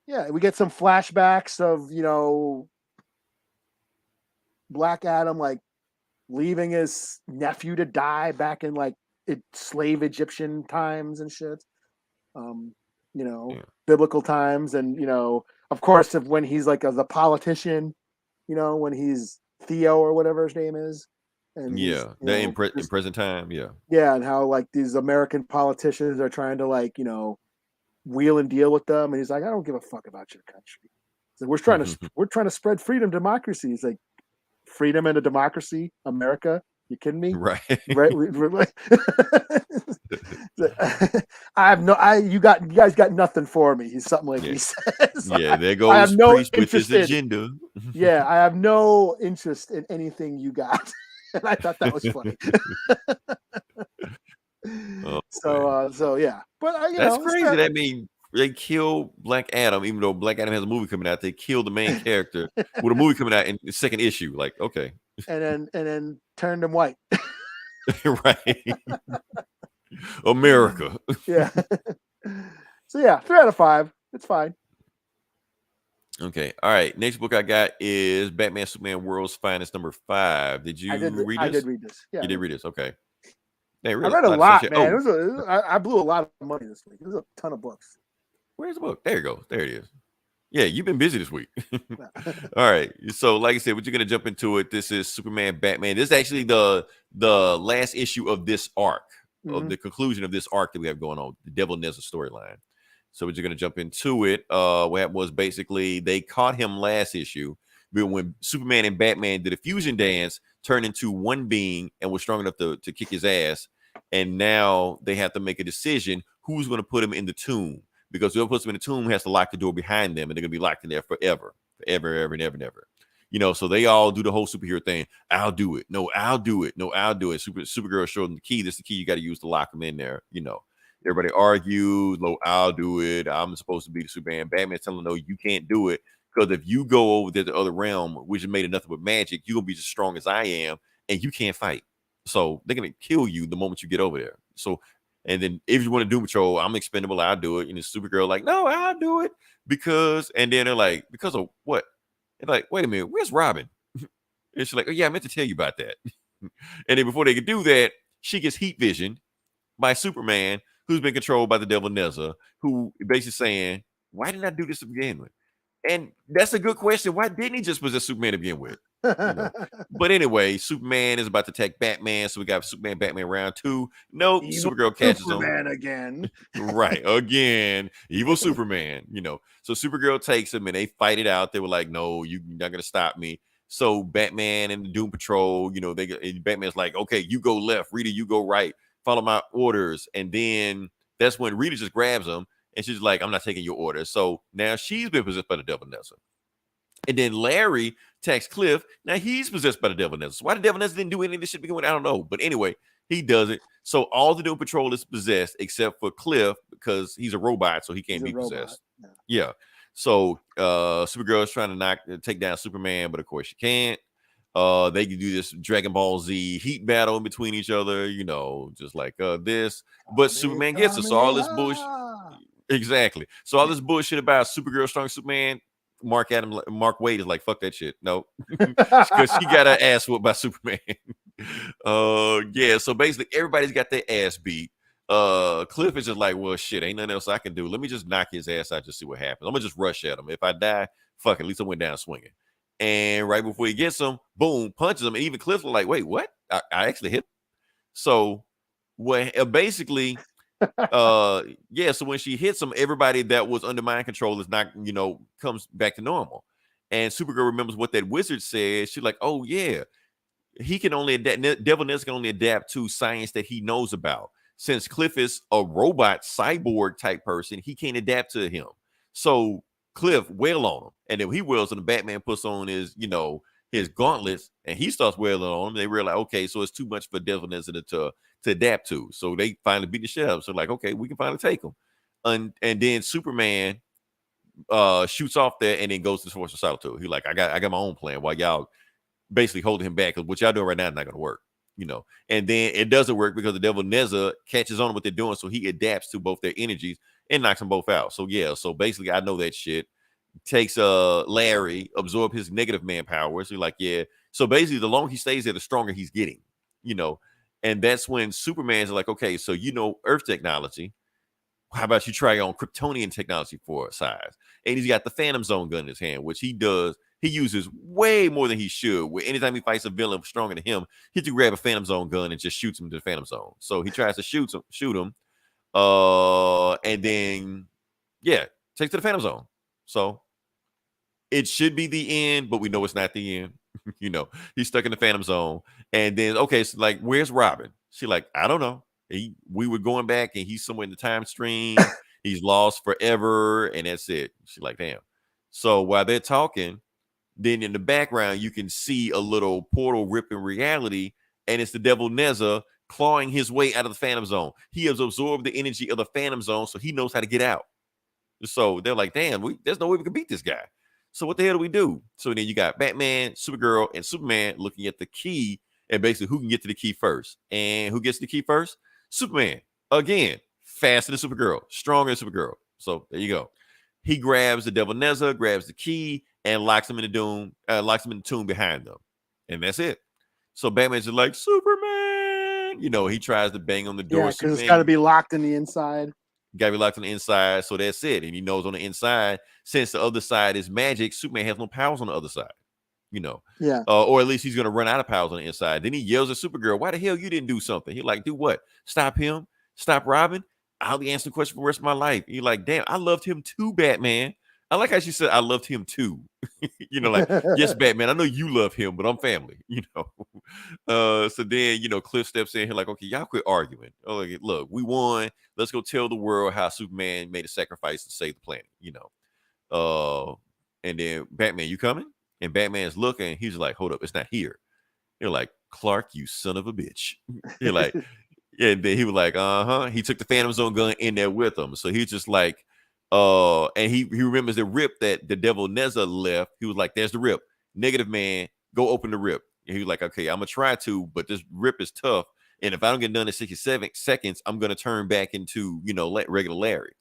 yeah, we get some flashbacks of Black Adam like leaving his nephew to die back in like slave Egyptian times and shit. Um, yeah, biblical times, and of course, of when he's like the politician, when he's Theo or whatever his name is, and he's yeah. That in present time, yeah. yeah, and how like these American politicians are trying to like wheel and deal with them, and he's like, I don't give a fuck about your country. So we're trying to spread freedom, democracy. He's like, freedom and a democracy, America. You kidding me? Right. Right? We're like, you guys got nothing for me. He's something like Yeah. he says. Yeah, there I have goes no Priest with his interest in. agenda. Yeah, I have no interest in anything you got. And I thought that was funny. Oh, So yeah, but that's crazy. I mean, they kill Black Adam, even though Black Adam has a movie coming out. They kill the main character with a movie coming out in the second issue. Like, okay, and then turned him white. right? America. Yeah. So yeah, 3 out of 5. It's fine. Okay, all right. Next book I got is Batman Superman World's Finest number 5. Did you read this? I did read this. Yeah, You did read this. Okay. Hey, I really, read a of lot, stuff man. here. I blew a lot of money this week. It was a ton of books. Where's the book? There you go. There it is. Yeah, you've been busy this week. All right. So, like I said, we're gonna jump into it. This is Superman Batman. This is actually the last issue of this arc, of the conclusion of this arc that we have going on, the Devil Nezza storyline. So we're just gonna jump into it. What happened was basically they caught him last issue, but when Superman and Batman did a fusion dance, turned into one being and was strong enough to kick his ass. And now they have to make a decision who's going to put him in the tomb, because whoever puts them in the tomb has to lock the door behind them, and they're gonna be locked in there forever, ever, and ever. So they all do the whole superhero thing. I'll do it. No, I'll do it. No, I'll do it. Supergirl showed them the key. This is the key you got to use to lock them in there. Everybody argues. No, I'll do it. I'm supposed to be the Superman. Batman's telling them, no, you can't do it, because if you go over to the other realm, which is made of nothing but magic, you're gonna be as strong as I am, and you can't fight. So they're gonna kill you the moment you get over there. So, and then if you want to do patrol, I'm expendable. I'll do it. And the Supergirl like, no, I'll do it because. And then they're like, because of what? They're like, wait a minute, where's Robin? And she's like, oh yeah, I meant to tell you about that. And then before they could do that, she gets heat visioned by Superman, who's been controlled by the Devil Nezza, who basically saying, why didn't I do this to begin with? And that's a good question. Why didn't he just possess Superman to begin with? But anyway, Superman is about to attack Batman, so we got Superman Batman round 2. Nope, Evil Supergirl catches Superman him again. right again. Evil Superman. So Supergirl takes him and they fight it out. They were like, no, you're not gonna stop me. So Batman and the Doom Patrol, Batman's like, okay, you go left, Rita, you go right, follow my orders. And then that's when Rita just grabs him and she's like, I'm not taking your orders. So now she's been possessed by the Devil Nezza. And then Larry attacks Cliff. Now he's possessed by the Devil Nezza. So why the Devil Nezza didn't do any of this shit to begin with, I don't know. But anyway, he does it. So all the Doom Patrol is possessed except for Cliff, because he's a robot, so he can't be possessed. Yeah. So Supergirl is trying to take down Superman, but of course she can't. They can do this Dragon Ball Z heat battle in between each other, just like this. But Superman gets us. So all this bullshit. Exactly. So all this bullshit about Supergirl strong Superman, Mark Waid is like, fuck that shit. No, because she got her ass whooped by Superman. Yeah. So basically, everybody's got their ass beat. Cliff is just like, well, shit, ain't nothing else I can do. Let me just knock his ass out, just see what happens. I'm gonna just rush at him. If I die, fuck it, at least I went down swinging. And right before he gets him, boom, punches him. And even Cliff's like, wait, what? I actually hit him. So basically. Yeah, so when she hits him, everybody that was under mind control is not, comes back to normal. And Supergirl remembers what that wizard said. She's like, oh yeah, he can only adapt. Devil Nezza can only adapt to science that he knows about. Since Cliff is a robot cyborg type person, he can't adapt to him. So Cliff wail on him, and then he wails, and the Batman puts on his, his gauntlets, and he starts wailing on him. They realize, okay, so it's too much for Devil Nezza to adapt to. So they finally beat the shit out of him. So like, okay, we can finally take him. and then Superman shoots off there and then goes to the Force of Solitude. He like, I got my own plan while y'all basically holding him back, because what y'all doing right now is not gonna work. And then it doesn't work because the devil Nezza catches on to what they're doing, so he adapts to both their energies and knocks them both out. So yeah, so basically I know that shit. Takes Larry, absorb his negative man powers. So like, yeah. So basically, the longer he stays there, the stronger he's getting, you know. And that's when Superman's like, okay, so Earth technology. How about you try on Kryptonian technology for a size? And he's got the Phantom Zone gun in his hand, which he uses way more than he should. Where anytime he fights a villain stronger than him, he just grab a Phantom Zone gun and just shoots him to the Phantom Zone. So he tries to shoot him, and then yeah, takes to the Phantom Zone. So it should be the end, but we know it's not the end. He's stuck in the Phantom Zone. And then, okay, so like, where's Robin? She like, I don't know. We were going back and he's somewhere in the time stream. He's lost forever. And that's it. She like, damn. So while they're talking, then in the background, you can see a little portal rip in reality. And it's the devil Nezza clawing his way out of the Phantom Zone. He has absorbed the energy of the Phantom Zone, so he knows how to get out. So they're like, damn, there's no way we can beat this guy. So what the hell do we do? So then you got Batman, Supergirl, and Superman looking at the key and basically who can get to the key first. And who gets the key first? Superman. Again, faster than Supergirl, stronger than Supergirl. So there you go. He grabs the devil Nezza, grabs the key, and locks him in the tomb behind them. And that's it. So Batman's just like, Superman. He tries to bang on the door. Yeah, because it's got to be locked in the inside. Got to be locked on the inside, so that's it. And he knows on the inside, since the other side is magic, Superman has no powers on the other side. Yeah. Or at least he's gonna run out of powers on the inside. Then he yells at Supergirl, "Why the hell you didn't do something?" He like, "Do what? Stop him? Stop Robin? I'll be answering the question for the rest of my life." You're like, "Damn, I loved him too, Batman." I like how she said, "I loved him too." Like, yes, Batman, I know you love him, but I'm family. So then Cliff steps in here like, okay, y'all quit arguing. Oh, look, we won. Let's go tell the world how Superman made a sacrifice to save the planet. And then Batman, you coming? And Batman's looking. He's like, hold up, it's not here. You're like, Clark, you son of a bitch. You're like, yeah. And then he was like, He took the Phantom Zone gun in there with him. So he's just like, and he remembers the rip that the devil Nezza left. He was like, there's the rip. Negative man, go open the rip. And he was like, okay, I'm gonna try to, but this rip is tough. And if I don't get done in 67 seconds, I'm gonna turn back into regular Larry.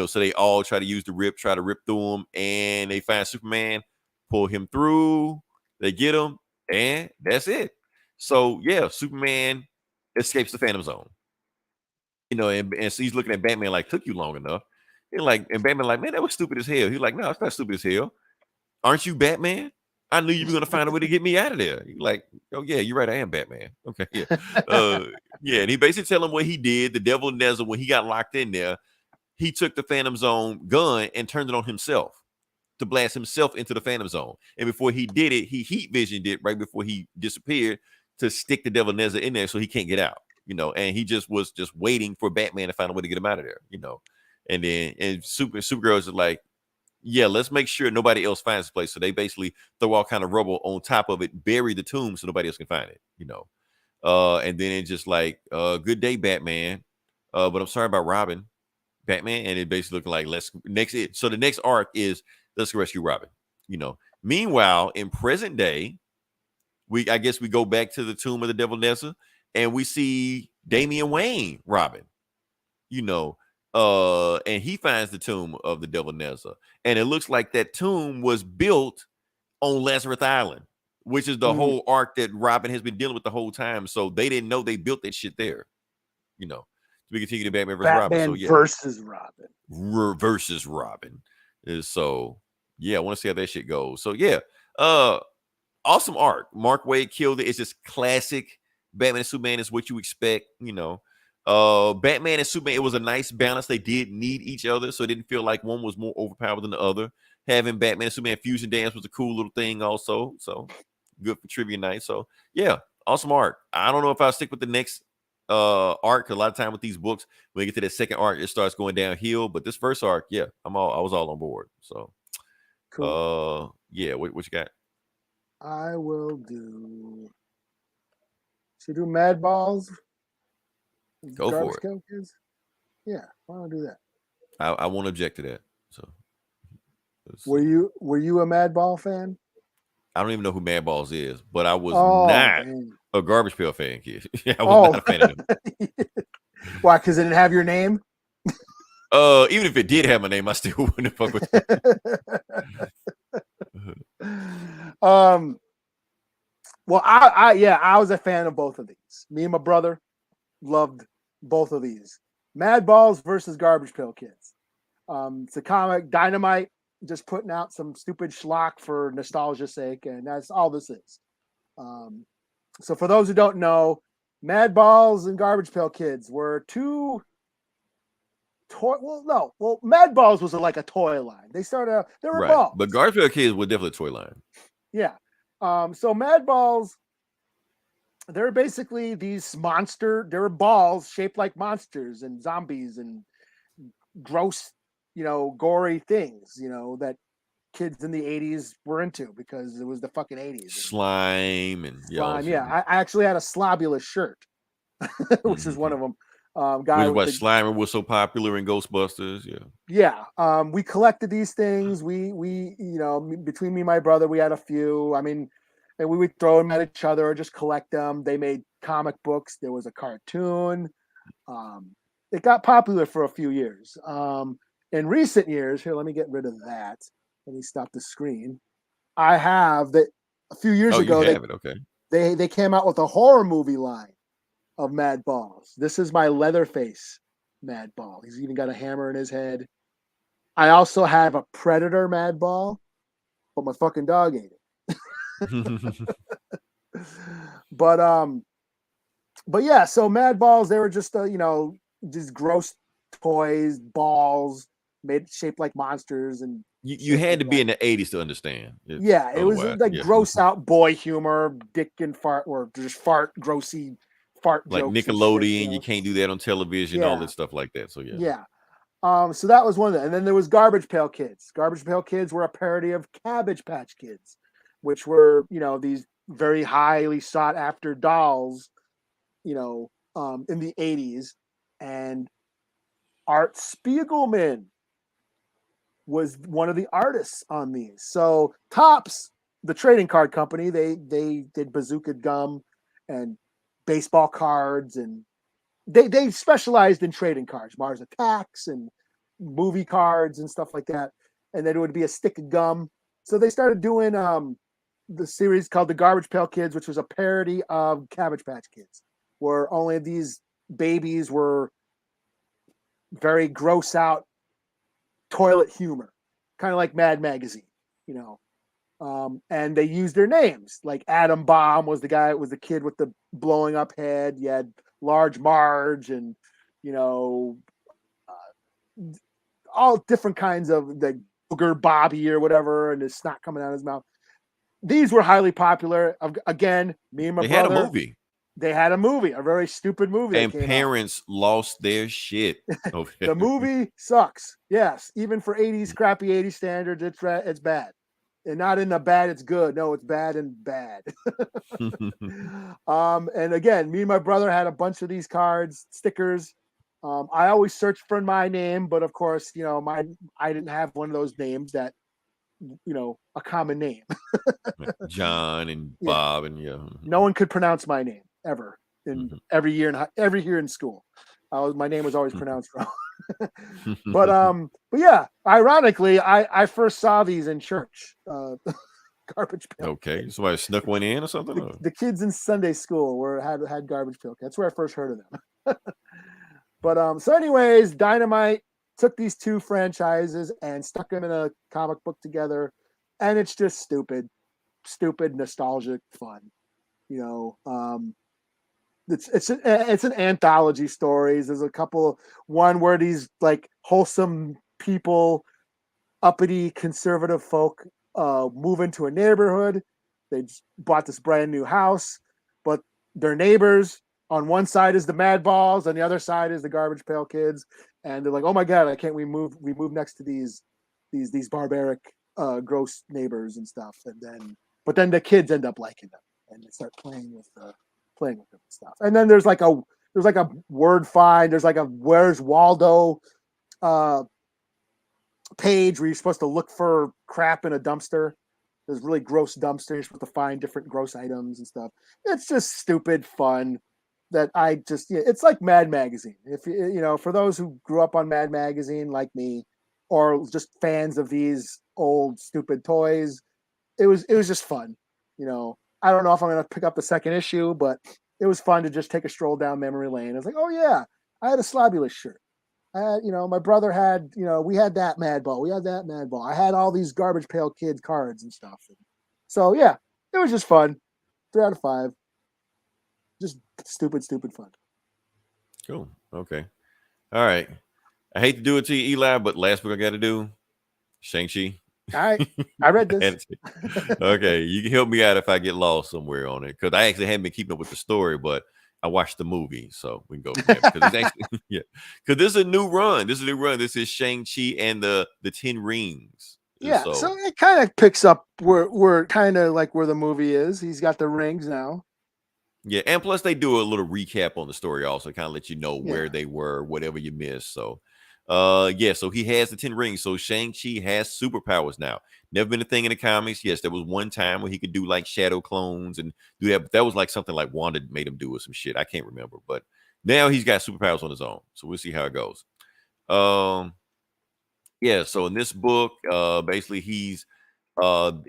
So they all try to use the rip, try to rip through him, and they find Superman, pull him through, they get him, and that's it. So yeah, Superman escapes the Phantom Zone. And so he's looking at Batman like, took you long enough. And Batman like, man, that was stupid as hell. He's like, no, it's not stupid as hell. Aren't you Batman? I knew you were gonna find a way to get me out of there. You're like, oh yeah, you're right, I am Batman. Okay, yeah. Yeah, and he basically tell him what he did. The devil Nezza, when he got locked in there, he took the Phantom Zone gun and turned it on himself to blast himself into the Phantom Zone. And before he did it, he heat visioned it right before he disappeared to stick the devil Nezza in there so he can't get out. And he was just waiting for Batman to find a way to get him out of there. And then Supergirl is like, yeah, let's make sure nobody else finds this place. So they basically throw all kind of rubble on top of it, bury the tomb so nobody else can find it. And then it's just like, good day, Batman. But I'm sorry about Robin, Batman. And it basically looking like so the next arc is let's rescue Robin. Meanwhile, in present day, I guess we go back to the tomb of the devil Nezza and we see Damian Wayne Robin. And he finds the tomb of the devil Nezza. And it looks like that tomb was built on Lazarus Island, which is the whole arc that Robin has been dealing with the whole time. So they didn't know they built that shit there. We continue to Batman versus Robin. So yeah, versus Robin. Versus Robin. So yeah, I want to see how that shit goes. So yeah, awesome arc. Mark Waid killed it. It's just classic Batman and Superman is what you expect. Batman and Superman, it was a nice balance. They did need each other, so it didn't feel like one was more overpowered than the other. Having Batman and Superman fusion dance was a cool little thing also. So good for trivia night. So yeah, awesome arc. I don't know if I'll stick with the next arc. A lot of time with these books, when you get to that second arc, it starts going downhill. But this first arc, yeah, I was all on board. So cool. Yeah, what you got? I will do. Should we do Madballs? Go for it. Yeah, why don't I do that? I won't object to that. So Were you a Madball fan? I don't even know who Madballs is, but I was Oh not man. a Garbage Pail fan, kid. I was Oh. not a fan of them. Why? Because it didn't have your name. Even if it did have my name, I still wouldn't fuck with them. Well, I was a fan of both of these. Me and my brother loved both of these. Madballs versus Garbage Pail Kids. It's a comic, Dynamite, just putting out some stupid schlock for nostalgia's sake, and that's all this is. So for those who don't know, Madballs and Garbage Pail Kids were two toy. Well, Madballs was like a toy line. They were Right. balls. But Garbage Pail Kids were definitely a toy line. Yeah. So Madballs, they're basically these they were balls shaped like monsters and zombies and gross, gory things, that kids in the 80s were into because it was the fucking 80s. Slime and slime. Yeah. I actually had a Slobulous shirt, which is one of them. Which is why Slimer was so popular in Ghostbusters. Yeah. We collected these things. We between me and my brother, we had a few. I mean, and we would throw them at each other or just collect them. They made comic books. There was a cartoon. It got popular for a few years. In recent years, here, let me get rid of that. Let me stop the screen. I have that a few years ago. You have it, okay. They came out with a horror movie line of Madballs. This is my Leatherface Madball. He's even got a hammer in his head. I also have a Predator Madball, but my fucking dog ate it. But yeah, so Madballs, they were just just gross toys, balls made shaped like monsters, and you had to be in the 80s to understand. It was like gross out boy humor, dick and fart, or just grossy fart like jokes. Nickelodeon, you can't do that on television, all that stuff like that. So yeah. So that was one of them. And then there was Garbage Pail Kids. Garbage Pail Kids were a parody of Cabbage Patch Kids, which were, these very highly sought after dolls, in the 80s. And Art Spiegelman was one of the artists on these. So Topps, the trading card company, they did bazooka gum and baseball cards, and they specialized in trading cards, Mars Attacks and movie cards and stuff like that. And then it would be a stick of gum. So they started doing the series called The Garbage Pail Kids, which was a parody of Cabbage Patch Kids, where only these babies were very gross out toilet humor, kind of like Mad Magazine, and they used their names. Like Atom Bomb was the kid with the blowing up head. You had Large Marge and, all different kinds of the Booger Bobby or whatever, and his snot coming out of his mouth. These were highly popular. Again, me and my brother. Had a movie. They had a movie, a very stupid movie. And parents lost their shit. The movie sucks. Yes. Even for 80s, crappy 80s standards, it's bad. And not in the bad, it's good. No, it's bad and bad. And again, me and my brother had a bunch of these cards, stickers. I always searched for my name, but of course, I didn't have one of those names that, a common name. John and Bob and no one could pronounce my name ever in every year in school. My name was always pronounced wrong. but yeah, ironically, I first saw these in church. Garbage Pail. Okay, somebody snuck one in or something. The kids in Sunday school had Garbage Pail. That's where I first heard of them. But so anyways, Dynamite took these two franchises and stuck them in a comic book together, and it's just stupid nostalgic fun. It's an anthology stories. There's a couple, one where these like wholesome people, uppity conservative folk move into a neighborhood. They bought this brand new house, but their neighbors, on one side is the Madballs, on the other side is the Garbage Pail Kids, and they're like, "Oh my god, we move next to these barbaric, gross neighbors and stuff." But then the kids end up liking them, and they start playing with them and stuff. And then there's like a word find. There's like a Where's Waldo page where you're supposed to look for crap in a dumpster. There's really gross dumpster. You're supposed to find different gross items and stuff. It's just stupid fun that I just, it's like Mad Magazine. If for those who grew up on Mad Magazine like me, or just fans of these old stupid toys, it was just fun. I don't know if I'm going to pick up the second issue, but it was fun to just take a stroll down memory lane. I was like, oh yeah, I had a Slobulus shirt. I had, my brother had, we had that Madball. We had that Madball. I had all these Garbage Pail Kids cards and stuff. So yeah, it was just fun. 3 out of 5. Just stupid fun. Cool. Okay. All right. I hate to do it to you, Eli, but last book I got to do, Shang-Chi. All right. I read this. Okay. You can help me out if I get lost somewhere on it. Because I actually haven't been keeping up with the story, but I watched the movie, so we can go from there. Because it's actually, because this is a new run. This is Shang-Chi and the 10 Rings. Yeah, so it kind of picks up where kind of like where the movie is. He's got the rings now. Yeah, and plus they do a little recap on the story also, kind of let you know where they were, whatever you missed. So so he has the 10 rings. So Shang-Chi has superpowers now. Never been a thing in the comics. Yes, there was one time where he could do like shadow clones and do that, but that was like something like Wanda made him do or some shit. I can't remember, but now he's got superpowers on his own. So we'll see how it goes. So in this book, basically he's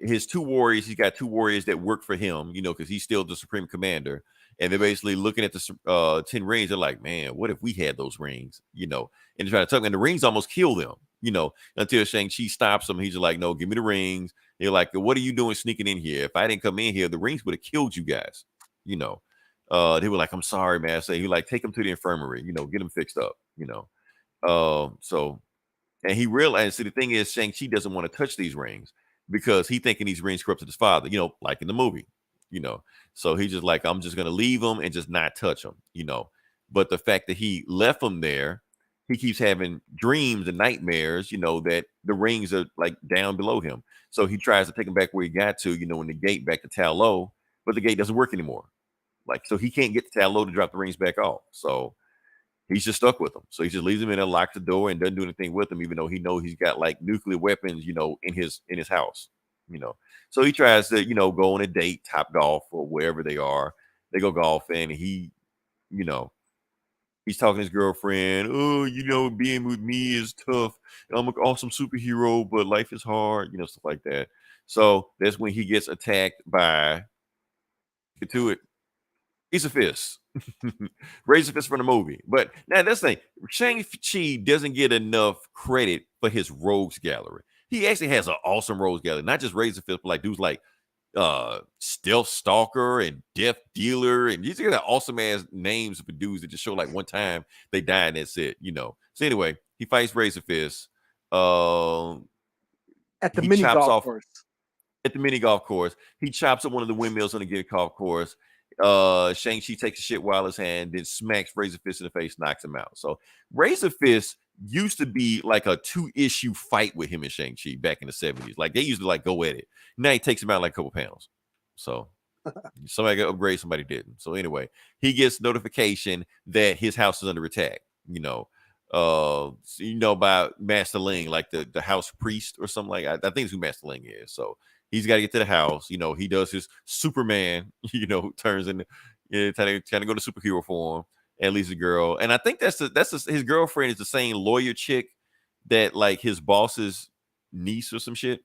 his 2 warriors, he's got 2 warriors that work for him, because he's still the supreme commander. And they're basically looking at the 10 rings. They're like, man, what if we had those rings? And they're trying to tell them, and the rings almost kill them, until Shang-Chi stops them. He's just like, no, give me the rings. They're like, what are you doing sneaking in here? If I didn't come in here, the rings would have killed you guys. They were like, I'm sorry, man. So he like, take them to the infirmary, get them fixed up, and he realized, the thing is, Shang-Chi doesn't want to touch these rings because he thinking these rings corrupted his father, like in the movie, So he's just like, I'm just going to leave them and just not touch them, But the fact that he left them there, he keeps having dreams and nightmares, that the rings are like down below him. So he tries to take them back where he got to, in the gate back to Talo, but the gate doesn't work anymore. So he can't get to Talo to drop the rings back off. So he's just stuck with them. So he just leaves them in there, locks the door, and doesn't do anything with them, even though he knows he's got like nuclear weapons, in his house, So he tries to, go on a date, Top Golf or wherever they are. They go golfing, and he, he's talking to his girlfriend. Oh, being with me is tough. I'm an awesome superhero, but life is hard, stuff like that. So that's when he gets attacked by, get to it, He's a fist. Razor fist from the movie. But now that's the thing. Shang-Chi doesn't get enough credit for his rogues gallery. He actually has an awesome rogues gallery. Not just Razor fist, but like dudes like Stealth Stalker and Death Dealer. And these are awesome ass names for dudes that just show like one time they die and that's it, So anyway, he fights Razor fist. At the mini golf course. At the mini golf course. He chops up one of the windmills on the golf course. Shang-Chi takes a shit while in his hand, then smacks Razor Fist in the face, knocks him out. So Razor Fist used to be like a 2-issue fight with him and Shang-Chi back in the 70s. Like they used to like go at it. Now he takes him out like a couple pounds. So somebody got upgrade, somebody didn't. So anyway, he gets notification that his house is under attack, by Master Ling, like the house priest or something like that. I think it's who Master Ling is. So he's got to get to the house. He does his Superman, turns in, trying to go to superhero form and leaves the girl. And I think his girlfriend is the same lawyer chick that like his boss's niece or some shit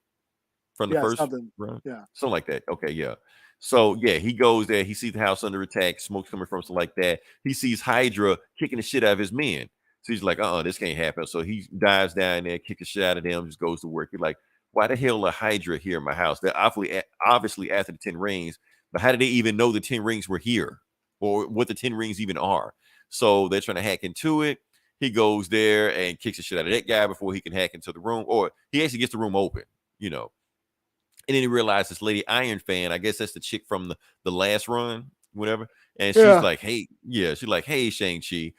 from the first run. Yeah. Something like that. Okay. Yeah. So yeah, he goes there. He sees the house under attack, smoke's coming from, something like that. He sees Hydra kicking the shit out of his men. So he's like, this can't happen. So he dives down there, kicks the shit out of them, just goes to work. He's like, why the hell are Hydra here in my house? They're obviously after the 10 rings, but how did they even know the 10 rings were here or what the 10 rings even are? So they're trying to hack into it. He goes there and kicks the shit out of that guy before he can hack into the room, or he actually gets the room open, And then he realized this Lady Iron Fan, I guess that's the chick from the last run, whatever. And she's like, she's like, hey, Shang-Chi,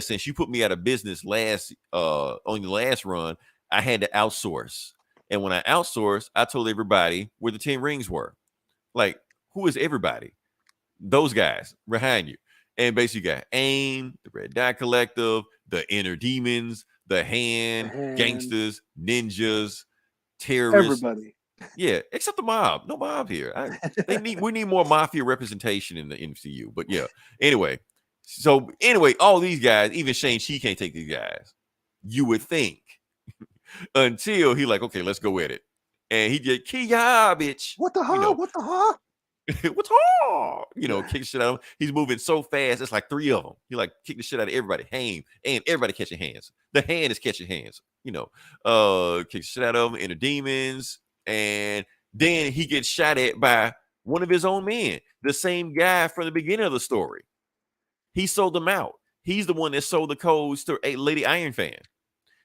since you put me out of business on the last run, I had to outsource. And when I outsourced, I told everybody where the 10 rings were. Like, who is everybody? Those guys behind you. And basically you got AIM, the Red Dot Collective, the Inner Demons, the hand, gangsters, ninjas, terrorists. Everybody. Yeah, except the mob. No mob here. We need more mafia representation in the MCU. But yeah, anyway. So anyway, all these guys, even Shang-Chi can't take these guys. You would think. Until he like, okay, let's go at it. And he just Kia, bitch. What the hell? You know, What the hell? what's wrong? You know, kick the shit out of him. He's moving so fast. It's like 3 of them. He like kick the shit out of everybody. And everybody catching hands. The hand is catching hands. You know, kick the shit out of him and the demons. And then he gets shot at by one of his own men, the same guy from the beginning of the story. He sold them out. He's the one that sold the codes to a Lady Iron Fan.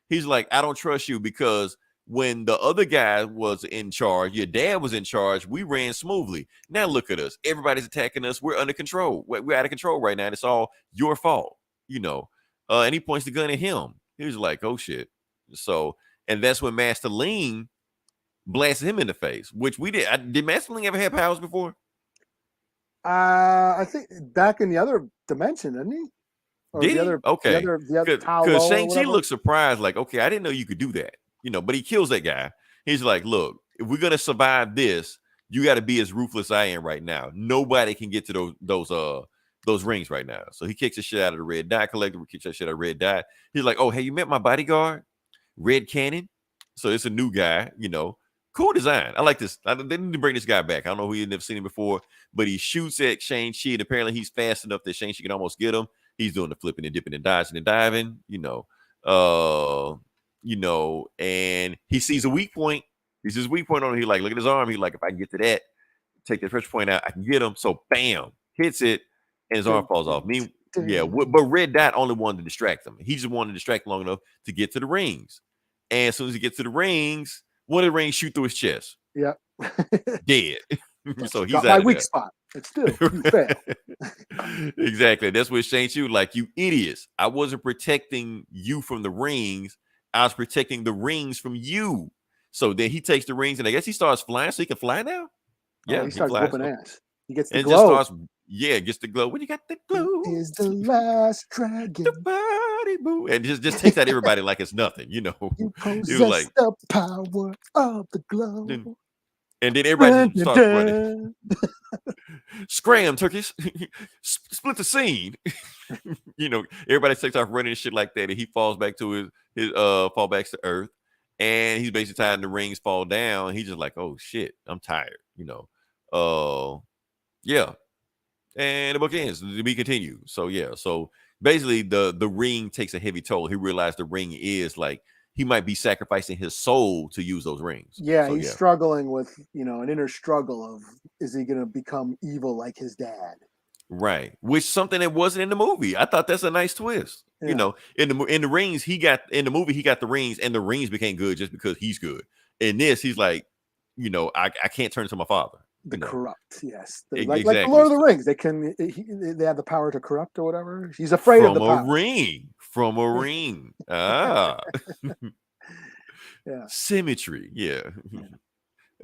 He's like, I don't trust you because when the other guy was in charge, your dad was in charge, we ran smoothly. Now look at us. Everybody's attacking us. We're under control. We're out of control right now. And it's all your fault, you know. And he points the gun at him. He was like, oh, shit. So, and that's when Master Lean blasted him in the face, which we did. Did Master Lean ever have powers before? I think back in the other dimension, didn't he? Or did the he? other, okay. The other Because Shang-Chi looked surprised, like, okay, I didn't know you could do that. You know, but he kills that guy. He's like, look, if we're going to survive this, you got to be as ruthless as I am right now. Nobody can get to those rings right now. So he kicks the shit out of the Red Dot Collector. Kicks that shit out of Red Dot. He's like, oh, hey, you met my bodyguard? Red Cannon. So it's a new guy, you know. Cool design. I like this. They need to bring this guy back. I don't know who you've never seen him before, but he shoots at Shang-Chi, and apparently he's fast enough that Shang-Chi can almost get him. He's doing the flipping and dipping and dodging and diving, you know, and he sees a weak point. He sees a weak point on him. He like, look at his arm. He like, if I can get to that, take that pressure point out, I can get him. So bam, hits it, and his arm falls off. But Red Dot only wanted to distract him. He just wanted to distract long enough to get to the rings. And as soon as he gets to the rings, one of the rings shoot through his chest. Yeah. Dead. So he's got out my weak spot. It's still you fail. Exactly. That's what Shang-Chi was like, you idiots. I wasn't protecting you from the rings. I was protecting the rings from you. So then he takes the rings and I guess he starts flying so he can fly now. Yeah, he starts whooping ass. He gets the and glow. Just starts, gets the glow. When you got the glow, is the last dragon. The body move. And just takes out everybody like it's nothing, you know. You possess like, the power of the glow. And then everybody starts running. Scram, turkeys. Split the scene. You know, everybody takes off running and shit like that. And he falls back to his fall back to earth. And he's basically tired, and the rings fall down. He's just like, oh shit, I'm tired, you know. Yeah. And the book ends. We continue. So yeah. So basically the ring takes a heavy toll. He realized the ring is like he might be sacrificing his soul to use those rings. Yeah, so, he's struggling with, you know, an inner struggle of, is he going to become evil like his dad? Right. Which something that wasn't in the movie. I thought that's a nice twist. Yeah. You know, in the rings, in the movie, he got the rings and the rings became good just because he's good. In this, he's like, you know, I can't turn to my father. The corrupt, yes. Exactly. Like Lord of the Rings, they have the power to corrupt or whatever. He's afraid of the power. From a ring. Ah. Yeah. Symmetry. Yeah.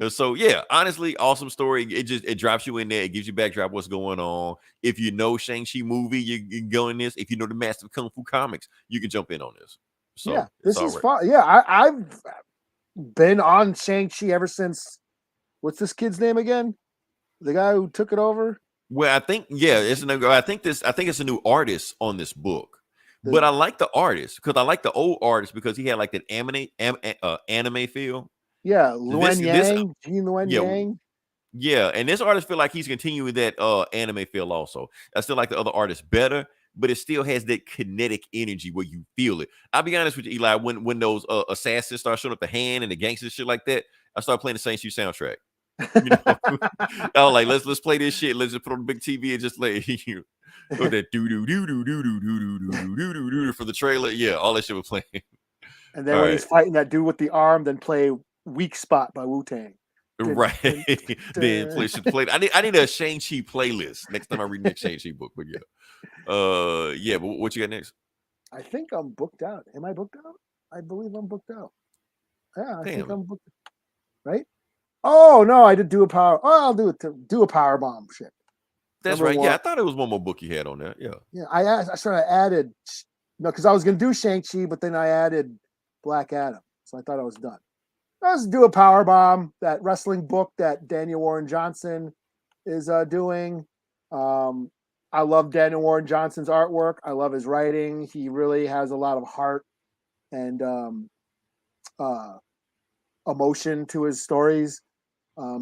So yeah, honestly, awesome story. It drops you in there. It gives you backdrop what's going on. If you know Shang-Chi movie, you can go in this. If you know the Master of Kung Fu comics, you can jump in on this. So yeah, this is fun. Yeah, I've been on Shang-Chi ever since. What's this kid's name again? The guy who took it over? Well, I think I think it's a new artist on this book. But I like the artist because I like the old artist because he had like that anime feel. Yeah, Gene Luen Yang. Yeah, and this artist feel like he's continuing that anime feel also. I still like the other artists better, but it still has that kinetic energy where you feel it. I'll be honest with you, Eli, when those assassins start showing up the hand and the gangsters shit like that, I start playing the Shang-Chi soundtrack. You know? I was like, let's play this shit. Let's just put on the big TV and just let you know that do for the trailer. Yeah, all that shit was playing. And then when he's fighting that dude with the arm, then play Weak Spot by Wu-Tang. Right. Then play. I need a Shang-Chi playlist next time I read next Shang-Chi book. But yeah. Yeah, but what you got next? I think I'm booked out. Am I booked out? I believe I'm booked out. Yeah, I think I'm booked. Right? Oh no, I did do a power. Oh, I'll do a power bomb shit. That's right. Yeah, I thought it was one more book you had on there. Yeah. Yeah, I sort of added No, because I was going to do Shang-Chi, but then I added Black Adam. So I thought I was done. Let's do A Powerbomb, that wrestling book that Daniel Warren Johnson is doing. I love Daniel Warren Johnson's artwork. I love his writing. He really has a lot of heart and emotion to his stories.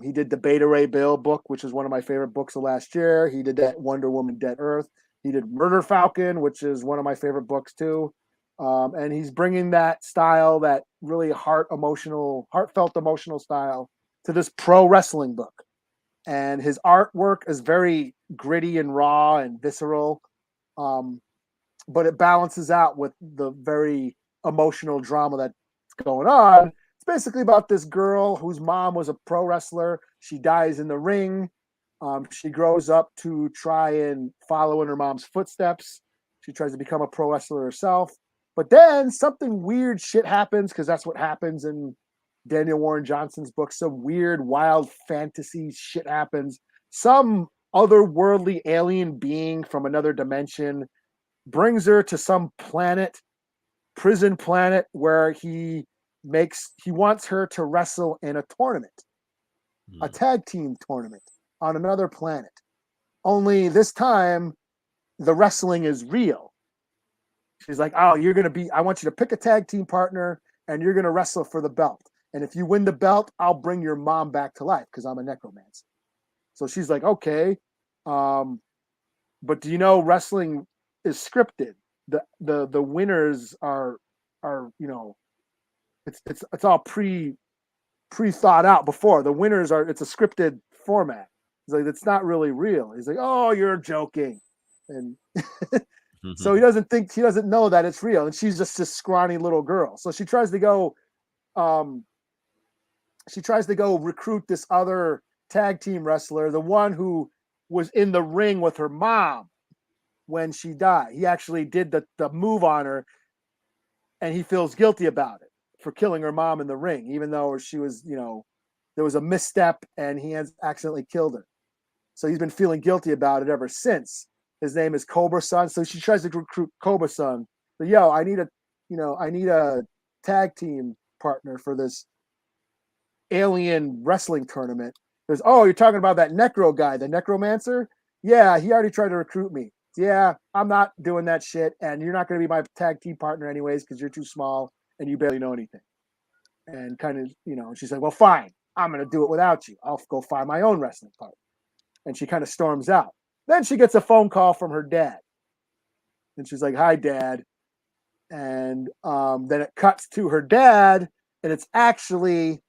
He did the Beta Ray Bill book, which is one of my favorite books of last year. He did that Wonder Woman Dead Earth. He did Murder Falcon, which is one of my favorite books too. And he's bringing that style, that really heartfelt emotional style to this pro wrestling book. And his artwork is very gritty and raw and visceral. But it balances out with the very emotional drama that's going on. It's basically about this girl whose mom was a pro wrestler. She dies in the ring. She grows up to try and follow in her mom's footsteps. She tries to become a pro wrestler herself. But then something weird shit happens, because that's what happens in Daniel Warren Johnson's book. Some weird, wild fantasy shit happens. Some otherworldly alien being from another dimension brings her to some planet, prison planet, where he wants her to wrestle in a tournament, a tag team tournament on another planet. Only this time, the wrestling is real. She's like, oh, I want you to pick a tag team partner and you're going to wrestle for the belt. And if you win the belt, I'll bring your mom back to life because I'm a necromancer. So she's like, okay. But do you know wrestling is scripted? The winners are it's all pre thought out before. The winners it's a scripted format. He's like, it's not really real. He's like, oh, you're joking. And so he doesn't know that it's real. And she's just this scrawny little girl. So she tries to go recruit this other tag team wrestler, the one who was in the ring with her mom when she died. He actually did the move on her, and he feels guilty about it for killing her mom in the ring, even though she was, there was a misstep and he has accidentally killed her. So he's been feeling guilty about it ever since. His name is Cobra Sun. So she tries to recruit Cobra Sun. But I need a tag team partner for this alien wrestling tournament. There's, oh, you're talking about that necro guy, the necromancer? Yeah, he already tried to recruit me. Yeah, I'm not doing that shit, and you're not going to be my tag team partner anyways because you're too small and you barely know anything. And kind of, she said, well, fine, I'm going to do it without you. I'll go find my own wrestling partner. And she kind of storms out. Then she gets a phone call from her dad. And she's like, hi, Dad. And then it cuts to her dad, and it's actually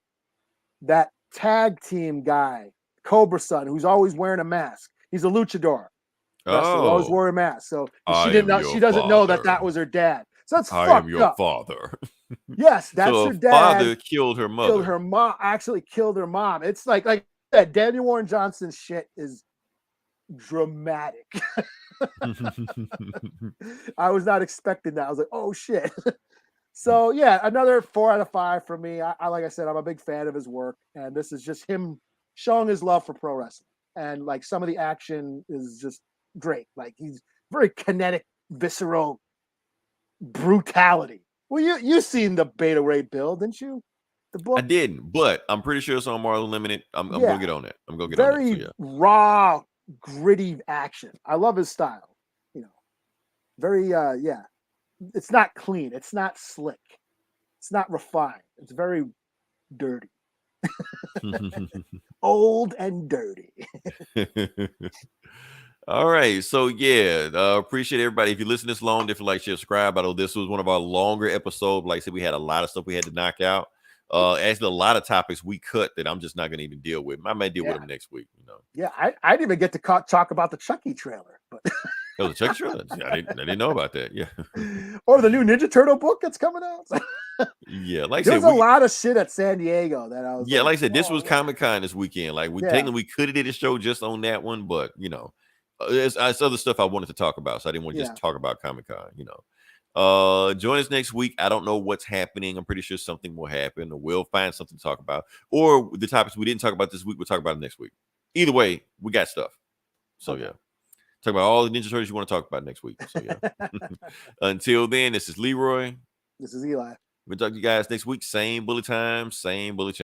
that tag team guy, Cobra Sun, who's always wearing a mask. He's a luchador. Wrestler, always wore a mask. So she doesn't know that was her dad. So that's fucked up. I am your father. Yes, that's her dad. Father killed her mother. Killed her mom. Actually killed her mom. It's like that. Daniel Warren Johnson's shit is dramatic. I was not expecting that. I was like, oh shit. So yeah, another 4 out of 5 for me. I like I said, I'm a big fan of his work, and this is just him showing his love for pro wrestling. And like some of the action is just great. Like he's very kinetic, visceral brutality. Well, you seen the Beta Ray Bill, didn't you? The book? I didn't, but I'm pretty sure it's on Marvel Limited. I'm gonna get on that. I'm gonna get on that. Very raw, gritty action. I love his style. Very it's not clean. It's not slick. It's not refined. It's very dirty. Old and dirty. All right. So appreciate everybody. If you listen this long, definitely like, share, subscribe. I know this was one of our longer episodes. Like I said, we had a lot of stuff we had to knock out. Actually, a lot of topics we cut that I'm just not going to even deal with. I might deal with them next week. Yeah, I didn't even get to talk about the Chucky trailer, but the Chucky trailer. I didn't know about that. Yeah, or the new Ninja Turtle book that's coming out. Yeah, like there's a lot of shit at San Diego that I was. Yeah, like I said, this was Comic-Con this weekend. Like technically we could have did a show just on that one, but there's other stuff I wanted to talk about, so I didn't want to just talk about Comic-Con. Join us next week. I don't know what's happening. I'm pretty sure something will happen, or we'll find something to talk about, or the topics we didn't talk about this week, we'll talk about it next week. Either way, we got stuff. So okay. Talk about all the Ninja Turtles you want to talk about next week. So yeah. Until then, this is Leroy. This is Eli. We'll talk to you guys next week. Same bullet time, same bullet channel.